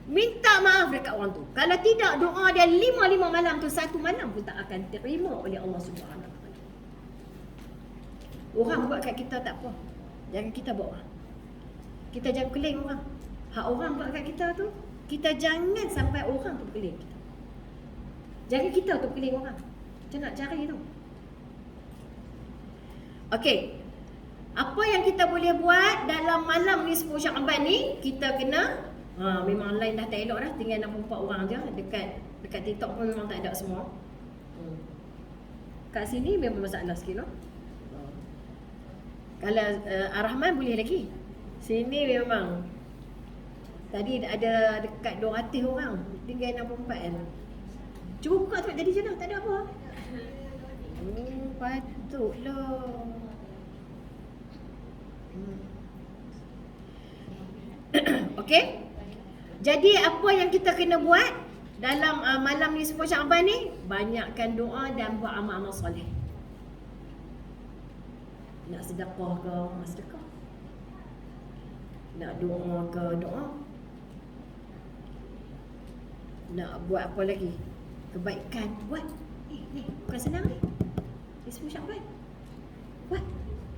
Minta maaf dekat orang tu. Kalau tidak, doa dia 5 malam tu, 1 malam pun tak akan terima oleh Allah Subhanahu Wa Taala. Orang buat kat kita tak apa. Jangan kita buat orang. Kita jangan kelahi orang. Hak orang buat kat kita tu, kita jangan sampai orang tu kelahi kita. Jangan kita tu kelahi orang. Kita nak cari tu. Okey. Apa yang kita boleh buat dalam malam nisfu Sya'ban ni, kita kena memang line dah tak elok dah, tinggal 64 orang je. Dekat TikTok pun memang tak ada semua. Kat sini memang masalah sikit no? Kalau Ar-Rahman boleh lagi. Sini memang tadi ada dekat 200 orang, tinggal 64 kan. Cuba buka tu jadi je lah, tak ada apa. Patutlah. Okey. Jadi apa yang kita kena buat dalam malam nisfu Sya'ban ni? Banyakkan doa dan buat amal-amal soleh. Nak sedekah ke, sedekah. Nak doa ke, doa. Nak buat apa lagi? Kebaikan. Buat. Ni bukan senang ni. Ni semua syak buat. Buat.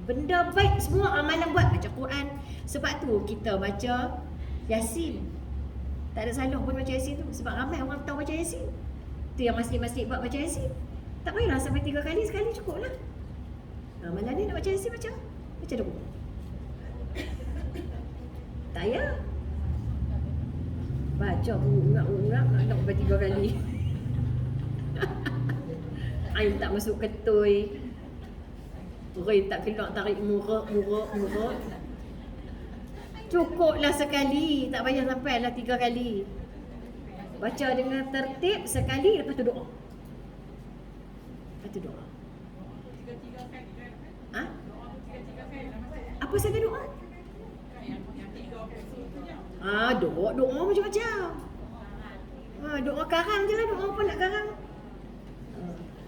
Benda baik semua amalan buat. Baca Quran. Sebab tu kita baca Yasin. Tak ada salah pun baca Yasin tu. Sebab ramai orang tahu baca Yasin. Tu yang masjid-masjid buat baca Yasin. Tak payahlah sampai 3 kali, sekali cukup lah. Malam ni nak baca Yasin, baca dulu. Tak payah. Baca ungak-ungak nak sampai 3 kali. Air tak masuk ketui. Perih tak keluar tarik muruk. Cukuplah sekali, tak payah sampai lah 3 kali. Baca dengan tertib sekali, lepas tu doa. Ha? Apa saja doa? Doa macam-macam. Doa karang je lah, doa apa nak karang?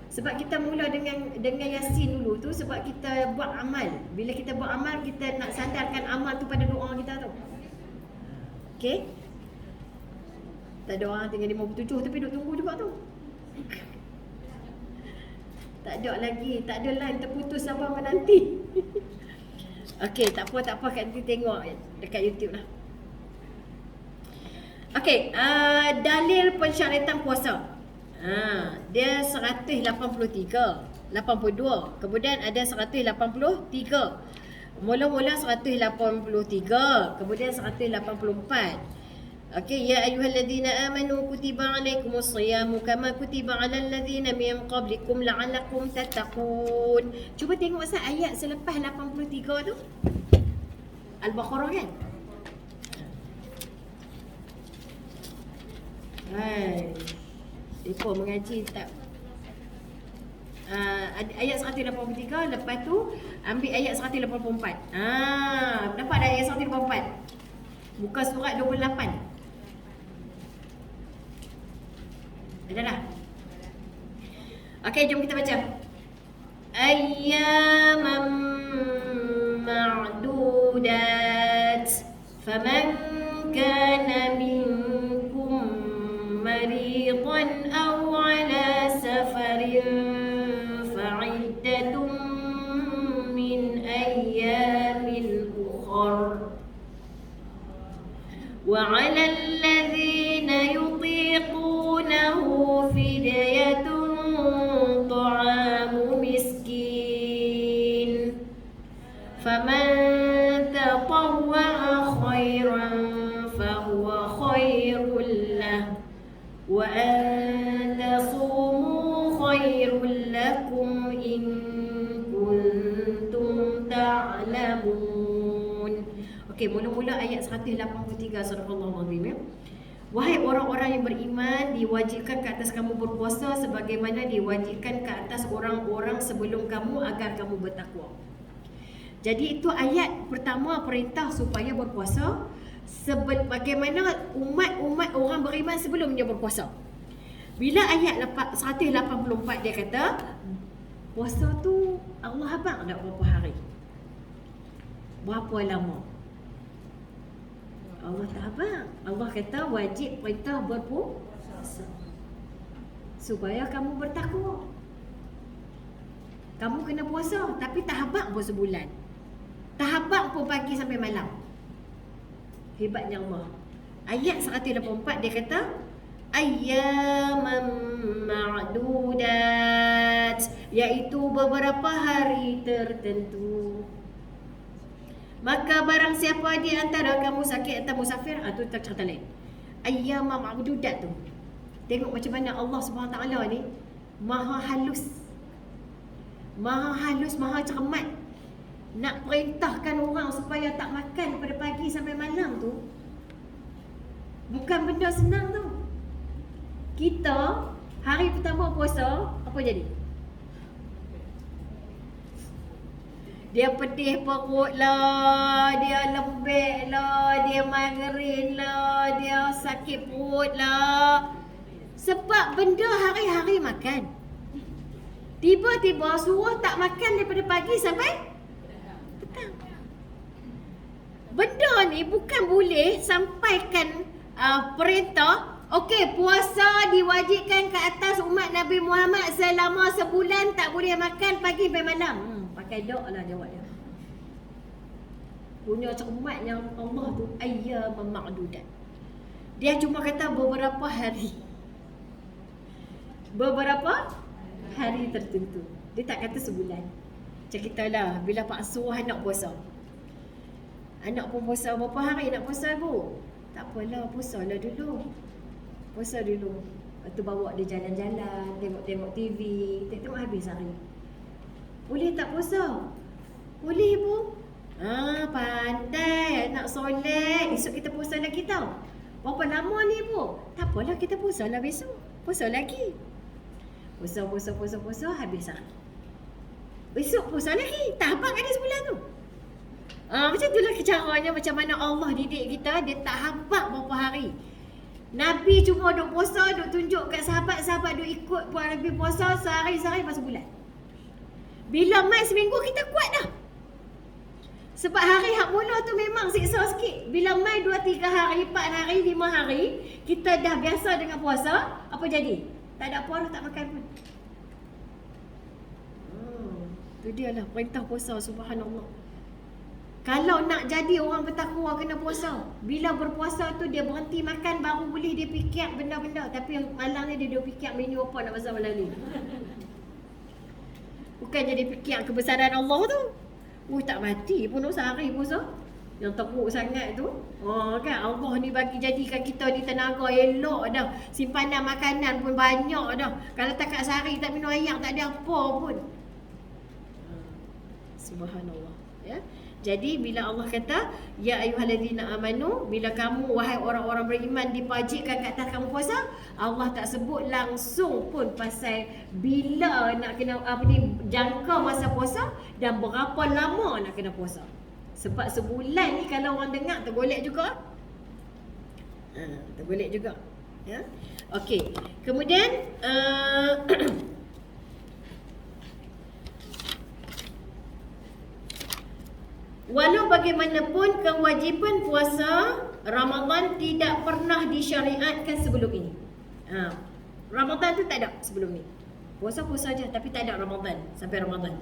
Sebab kita mula dengan Yasin dulu tu sebab kita buat amal. Bila kita buat amal, kita nak sandarkan amal tu pada doa kita tu. Okey? Tak ada orang tinggal 57 tapi duk tunggu juga tu. Tak ada lagi, tak ada line terputus sabar menanti. Okey, tak apa kat nanti tengok dekat YouTube lah. Okey, dalil pensyaratan puasa. Dia 183, 82. Kemudian ada 183. Mula-mula 183, kemudian 184. Okey, ya ayyuhalladzina amanu kutiba alaikumus shiyamu kama kutiba alal ladzina min qablikum la'allakum tattaqun. Cuba tengok ayat selepas 83 tu. Al-Baqarah kan? Hai. Depa mengaji tak ayat 183, lepas tu ambil ayat 184. Dapat dah ayat 184. Buka surat 28. Ada dah? Okey, jom kita baca. Ayyaman ma'dudat faman kana minkum maridan aw ala safarin fa'iddatun min ayyamin ukhra wa 'alal ladzina yutiqunahu fidyatun ta'amu miskin faman tatawwa'a khairan fahuwa khairul lahu wa an tasumu khairul lakum in kuntum ta'lamun. Okey, mula-mula ayat 183 surah Al-Azim. Wahai orang-orang yang beriman, diwajibkan ke atas kamu berpuasa sebagaimana diwajibkan ke atas orang-orang sebelum kamu agar kamu bertakwa. Jadi itu ayat pertama perintah supaya berpuasa bagaimana umat-umat orang beriman sebelumnya berpuasa. Bila ayat 184 dia kata puasa tu Allah abang nak berapa hari? Berapa lama? Allah tak abang. Allah kata wajib perintah berpuasa supaya kamu bertakwa. Kamu kena puasa tapi tak habaq pun sebulan. Tak habaq pun pagi sampai malam. Hebatnya Allah. Ayat 184 dia kata ayyaman ma'dudat, iaitu beberapa hari tertentu. Maka barang siapa di antara kamu sakit atau musafir, tu tak cerita lain. Ayyaman ma'dudat tu. Tengok macam mana Allah SWT ni maha halus. Maha halus, maha cermat. Nak perintahkan orang supaya tak makan pada pagi sampai malam tu bukan benda senang tu. Kita hari pertama puasa apa jadi? Dia pedih perut lah, dia lembek lah, dia migrain lah, dia sakit perut lah. Sebab benda hari-hari makan. Tiba-tiba suruh tak makan daripada pagi sampai petang. Benda ni bukan boleh sampaikan perintah Okey, puasa diwajibkan ke atas umat Nabi Muhammad selama sebulan, tak boleh makan pagi sampai malam. Pakai dok lah jawab dia. Punya cermatnya Allah tu ayyam ma'dudat. Dia cuma kata beberapa hari. Beberapa hari tertentu. Dia tak kata sebulan. Macam kita lah, bila Pak suruh anak puasa. Anak pun puasa berapa hari nak puasa ibu? Tak apalah, puasalah dulu. Puasa dulu. Lepas tu bawa dia jalan-jalan, tengok-tengok TV, tengok habis hari. Boleh tak puasa? Boleh ibu. Pandai anak soleh. Esok kita puasa lagi tau. Berapa lama ni ibu? Tak apalah, kita puasa lah besok. Puasa lagi. Puasa, habis hari. Besok puasa lagi. Tak habang ada sebulan tu. Macam itulah caranya macam mana Allah didik kita. Dia tak habaq berapa hari. Nabi cuma duk puasa, duk tunjuk kat sahabat-sahabat duk ikut puan Nabi puasa sehari-sehari masa bulan. Bila mai seminggu kita kuat dah. Sebab hari hak mula tu memang siksa sikit. Bila mai 2-3 hari, 4 hari, 5 hari, kita dah biasa dengan puasa, apa jadi? Tak ada apa dah, tak makan pun. Tu dia lah perintah puasa, subhanallah. Kalau nak jadi orang bertakwa kena puasa. Bila berpuasa tu dia berhenti makan baru boleh dia fikir benda-benda. Tapi malam ni dia fikir menu apa nak masak malam ni. Bukan jadi fikir kebesaran Allah tu. Tak mati pun sehari puasa. Yang teruk sangat tu. Kan Allah ni bagi jadikan kita ni tenaga elok dah. Simpanan makanan pun banyak dah. Kalau takat sehari tak minum air tak ada apa pun. Subhanallah. Ya. Jadi bila Allah kata ya ayyuhallazina amanu, bila kamu wahai orang-orang beriman dipajikkan kat atas kamu puasa, Allah tak sebut langsung pun pasal bila nak kena jangka masa puasa dan berapa lama nak kena puasa. Sebab sebulan ni kalau orang dengar tergolek juga. Tergolek juga. Ya. Okey. Kemudian walau bagaimanapun kewajipan puasa Ramadan tidak pernah disyariatkan sebelum ini. Ramadan tu tak ada sebelum ni. Puasa-puasa je tapi tak ada Ramadan sampai Ramadan.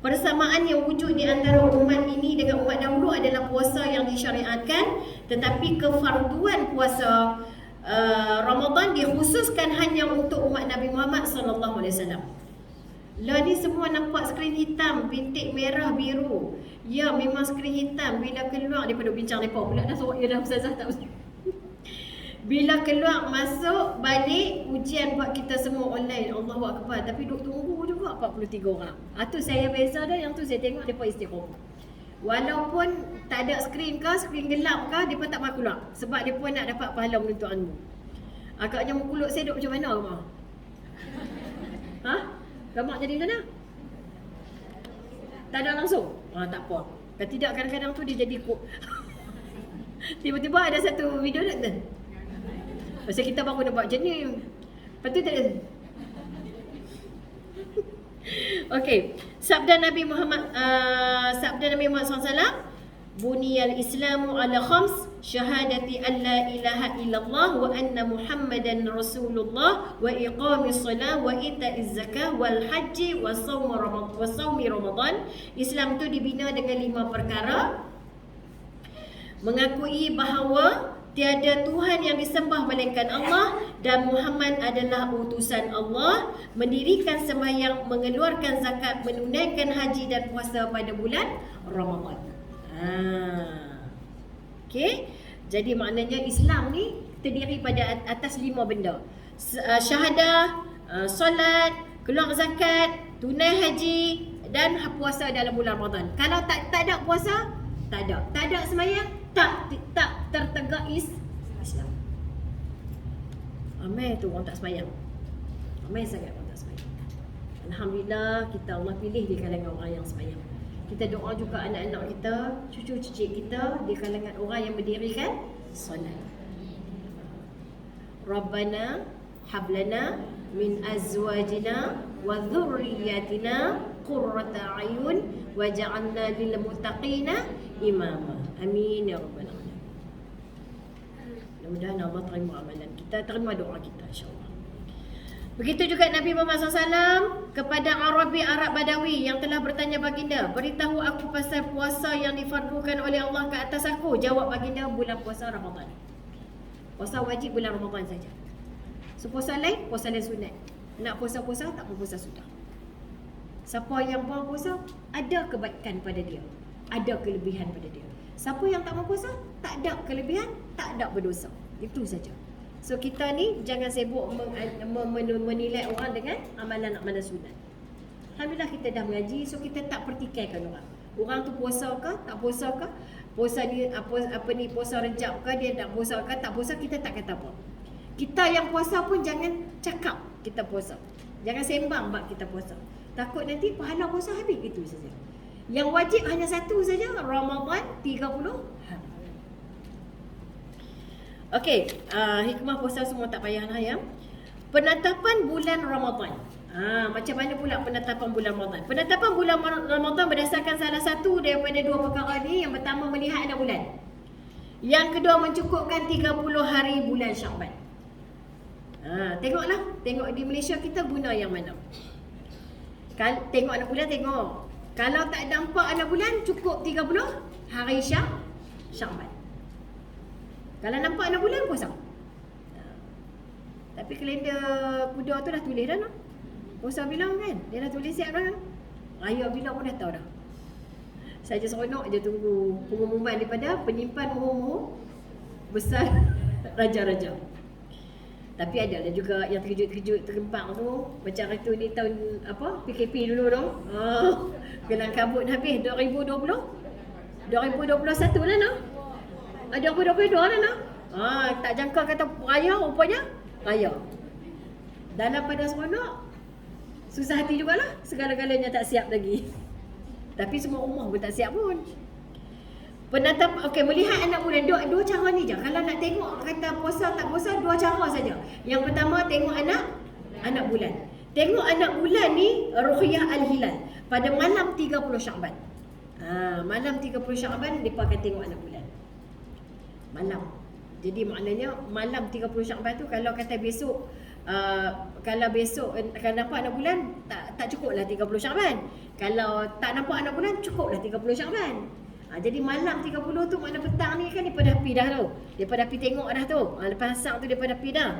Persamaan yang wujud di antara umat ini dengan umat dahulu adalah puasa yang disyariatkan, tetapi kefarduan puasa Ramadan dikhususkan hanya untuk umat Nabi Muhammad sallallahu alaihi wasallam. Lah ni semua nampak skrin hitam, bintik merah biru. Ya memang skrin hitam. Bila keluar daripada bincang mereka pula dah suruh dia dah ustazah tak ustazah. Bila keluar masuk balik ujian buat kita semua online. Allahu akbar. Tapi duk tunggu juga 43 orang. Tu saya biasa dah, yang tu saya tengok depa istiqomah. Walaupun tak ada skrin ke, skrin gelap ke, depa tak mahu keluar sebab depa nak dapat pahala menuntut ilmu. Agaknya mulut saya duk macam mana rumah? Gamak jadi macam mana? Tak ada langsung? Tak apa. Kalau tidak kadang-kadang tu dia jadi kok. Tiba-tiba ada satu video tak? Pasal kita baru nak buat macam ni. Lepas tu tak ada. Okey. Sabda Nabi Muhammad SAW, Buniyal Islamu ala khams, syahadati an la ilaha illallah wa anna Muhammadan Rasulullah wa iqamis salah wa ita'iz zakah wal haji wa sawmi Ramadan. Islam tu dibina dengan 5 perkara. Mengakui bahawa tiada Tuhan yang disembah melainkan Allah dan Muhammad adalah utusan Allah, mendirikan sembahyang, mengeluarkan zakat, menunaikan haji dan puasa pada bulan Ramadan. Okey. Jadi maknanya Islam ni terdiri pada atas 5 benda. Syahadah, solat, keluar zakat, tunai haji dan puasa dalam bulan Ramadan. Kalau tak ada puasa, tak ada. Tak ada sembahyang, tak tertegak Islam. Ramai tu orang tak sembahyang. Ramai sangat orang tak sembahyang. Alhamdulillah kita Allah pilih di kalangan orang yang sembahyang. Kita doa juga anak-anak kita, cucu-cucu kita di kalangan orang yang mendirikan solat. Rabbana hablana min azwajina wa dhurriyyatina qurrata a'yun waj'alna lil muttaqina imama. Amin ya rabbal alamin. Mudah-mudahan Allah terima amalan kita, terima doa kita insya-Allah. Begitu juga Nabi Muhammad SAW kepada Arabi Arab Badawi yang telah bertanya baginda, beritahu aku pasal puasa yang difardukan oleh Allah ke atas aku. Jawab baginda, bulan puasa Ramadan. Puasa wajib bulan Ramadan saja. So puasa lain sunat. Nak puasa-puasa, tak puasa sudah. Siapa yang mau puasa, ada kebaikan pada dia, ada kelebihan pada dia. Siapa yang tak mau puasa, tak ada kelebihan, tak ada berdosa. Itu saja. So kita ni jangan sibuk menilai orang dengan amalan-amalan sunat. Alhamdulillah kita dah mengaji, so kita tak pertikaikan orang. Orang tu puasa ke, tak puasa ke, puasa ni apa ni puasa Rejab ke, dia tak puasa ke, tak puasa, kita tak kata apa. Kita yang puasa pun jangan cakap kita puasa. Jangan sembang bab kita puasa. Takut nanti pahala puasa habis, itu saja. Yang wajib hanya satu saja, Ramadan 30 hari. Okey, hikmah puasa semua tak payahlah ya. Penetapan bulan Ramadan. Macam mana pula penetapan bulan Ramadan? Penetapan bulan Ramadan berdasarkan salah satu daripada dua perkara ni. Yang pertama, melihat anak bulan. Yang kedua, mencukupkan 30 hari bulan Syakban. Tengoklah, tengok di Malaysia kita guna yang mana. Tengok anak bulan, tengok. Kalau tak nampak anak bulan, cukup 30 hari Syakban. Kalau nampak anak bulan, puasa. Tapi kalender kuda tu dah tulis dah, no? Puasa bilang kan? Dia dah tulis siap dah. Raya bila pun dah tahu dah. Saja seronok je tunggu pengumuman daripada penyimpan umur besar raja-raja. Tapi ada juga yang terkejut-terkejut tergempak tu. Macam itu ni tahun apa? PKP dulu tu. Kelang kabut habis 2020. 2021 lah, no? 2022 lah, no? Tak jangka kata raya, rupanya raya. Dalam pada seronok, susah hati jugalah. Segala-galanya tak siap lagi. Tapi semua rumah pun tak siap pun. Melihat anak bulan, dua cara ni je. Kalau nak tengok kata puasa tak puasa, dua cara saja. Yang pertama, tengok anak bulan. Tengok anak bulan ni Ruqyah Al-Hilal pada malam 30 Syakban. Malam 30 Syakban depa akan tengok anak bulan. Malam. Jadi maknanya malam 30 Syakban tu, kalau kata besok kalau besok akan nampak anak bulan, tak cukuplah 30 Syakban. Kalau tak nampak anak bulan, cukuplah 30 Syakban. Jadi malam 30 tu, makna petang ni kan depa dah pi dah tu. Depa dah pi tengok dah tu. Lepas asar tu depa dah pi dah.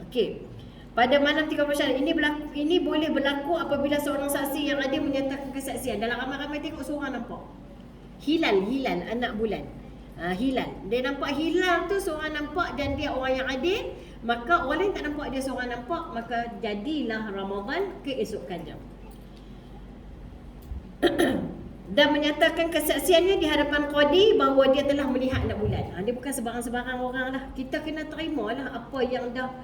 Okey. Pada malam 30 Syakban ini boleh berlaku apabila seorang saksi yang ada menyatakan kesaksian. Dalam ramai-ramai tengok seorang nampak hilal anak bulan. Hilal. Dia nampak hilal tu, seorang nampak dan dia orang yang adil, maka orang lain tak nampak, dia seorang nampak, maka jadilah Ramadan keesokannya. Dan menyatakan kesaksiannya di hadapan qadi bahawa dia telah melihat anak bulan. Dia bukan sebarang-sebarang orang lah. Kita kena terima lah apa yang dah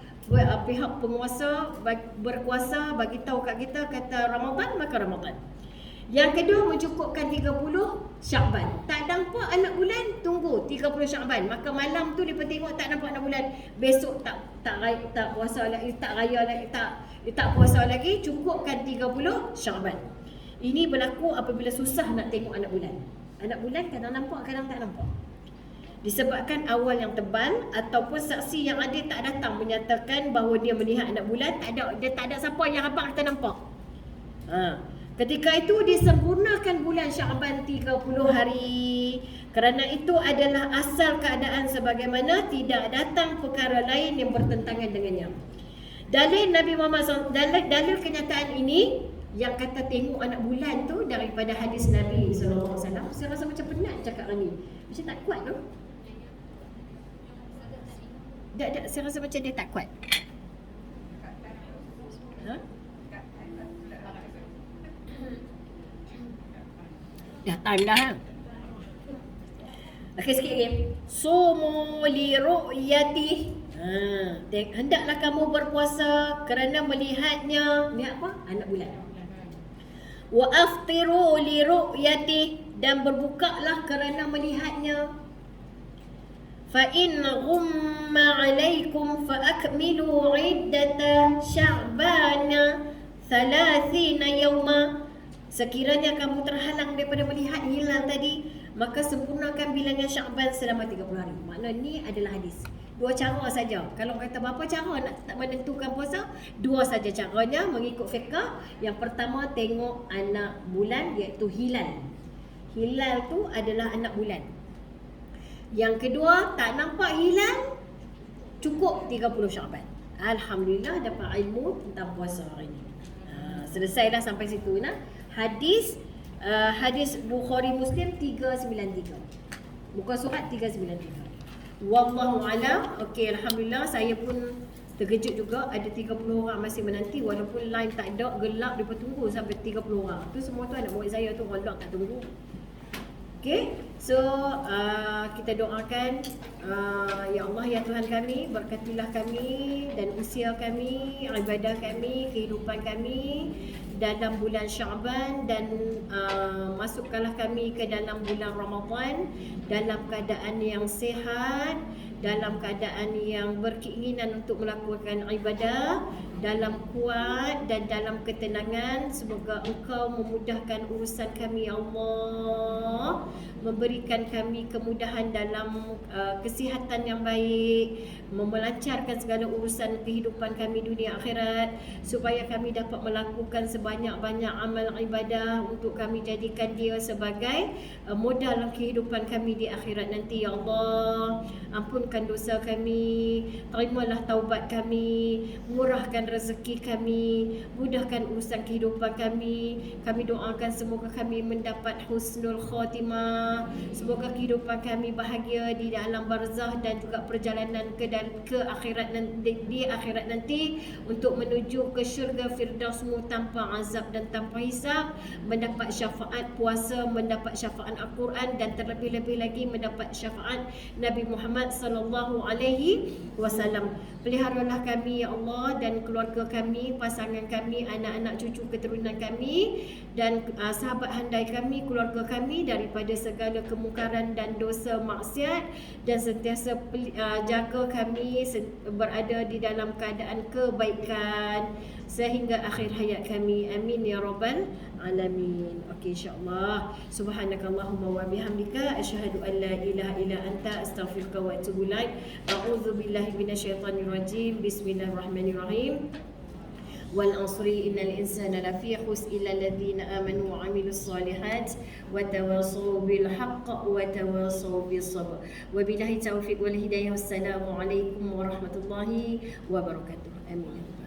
pihak penguasa berkuasa bagi tahu kat kita, kata Ramadan, maka Ramadan. Yang kedua, mencukupkan 30 Syakban. Tak nampak anak bulan, tunggu 30 Syakban. Maka malam tu dia tengok tak nampak anak bulan, besok tak puasa lagi, tak raya lagi, tak puasa lagi, cukupkan 30 Syakban. Ini berlaku apabila susah nak tengok anak bulan. Anak bulan kadang nampak, kadang tak nampak. Disebabkan awal yang tebal ataupun saksi yang ada tak datang menyatakan bahawa dia melihat anak bulan, dia tak ada siapa yang abang kata nampak. Ketika itu disempurnakan bulan Syakban 30 hari. Kerana itu adalah asal keadaan sebagaimana tidak datang perkara lain yang bertentangan dengannya. Dalil Nabi Muhammad SAW, dalil kenyataan ini yang kata tengok anak bulan tu daripada hadis Nabi SAW. Saya rasa macam penat cakap ni. Macam tak kuat tu. Saya rasa macam dia tak kuat. Dah time dah. Okey, sikit lagi. Sumu li ru'yati. Hendaklah kamu berpuasa kerana melihatnya. Lihat apa? Anak bulan. Wa aftiru li ru'yati, dan berbukalah kerana melihatnya. Fa in ghumma 'alaikum fa akmilu 'iddata sya'bana 30 yawma. Sekiranya kamu terhalang daripada melihat hilal tadi, maka sempurnakan bilangan Syakban selama 30 hari. Maknanya ni adalah hadis. Dua cara saja. Kalau kata berapa cara nak menentukan puasa, dua saja caranya mengikut fiqh. Yang pertama tengok anak bulan iaitu hilal. Hilal tu adalah anak bulan. Yang kedua tak nampak hilal, cukup 30 Syaban. Alhamdulillah dapat ilmu tentang puasa hari ni. Selesailah sampai situ nah. Hadis Bukhari Muslim 393. Bukan surat 393. Wallahu a'lam. Okey, alhamdulillah saya pun terkejut juga ada 30 orang masih menanti walaupun line tak ada, gelap depa tunggu sampai 30 orang. Tu semua tu anak murid saya tu orang tak tunggu. Okey, so kita doakan ya Allah ya Tuhan kami, berkatilah kami dan usia kami, ibadah kami, kehidupan kami dalam bulan Syaban dan masukkanlah kami ke dalam bulan Ramadan dalam keadaan yang sihat, dalam keadaan yang berkeinginan untuk melakukan ibadah, dalam kuat dan dalam ketenangan. Semoga Engkau memudahkan urusan kami ya Allah, memberikan kami kemudahan dalam kesihatan yang baik, melancarkan segala urusan kehidupan kami dunia akhirat, supaya kami dapat melakukan sebanyak-banyak amal ibadah untuk kami jadikan dia sebagai modal kehidupan kami di akhirat nanti ya Allah. Ampunkan dosa kami, terimalah taubat kami, murahkan rezeki kami, mudahkan urusan kehidupan kami. Kami doakan semoga kami mendapat husnul khatimah, semoga kehidupan kami bahagia di dalam barzah dan juga perjalanan ke akhirat nanti, di akhirat nanti untuk menuju ke syurga firdausmu tanpa azab dan tanpa hisab, mendapat syafaat puasa, mendapat syafaat Al-Quran dan terlebih-lebih lagi mendapat syafaat Nabi Muhammad sallallahu alaihi wasallam. Peliharalah kami ya Allah dan keluarga kami, pasangan kami, anak-anak cucu keturunan kami dan sahabat handai kami, keluarga kami daripada segala kemungkaran dan dosa maksiat, dan sentiasa jaga kami berada di dalam keadaan kebaikan sehingga akhir hayat kami. Amin ya rabbal alamin. Okey, insya-Allah. Subhanakallahumma wa bihamdika asyhadu an la ilaha illa anta astaghfiruka wa atubu ilaik. A'udzu billahi minasyaitonir rajim. Bismillahirrahmanirrahim. Wal asri innal insana lafi khusr illa alladhina amanu wa amilus solihat wa tawassaw bil haqq wa tawassaw bis sabr. Wabillahi taufiq wal hidayah. Wassalamu alaikum warahmatullahi wabarakatuh. Amin.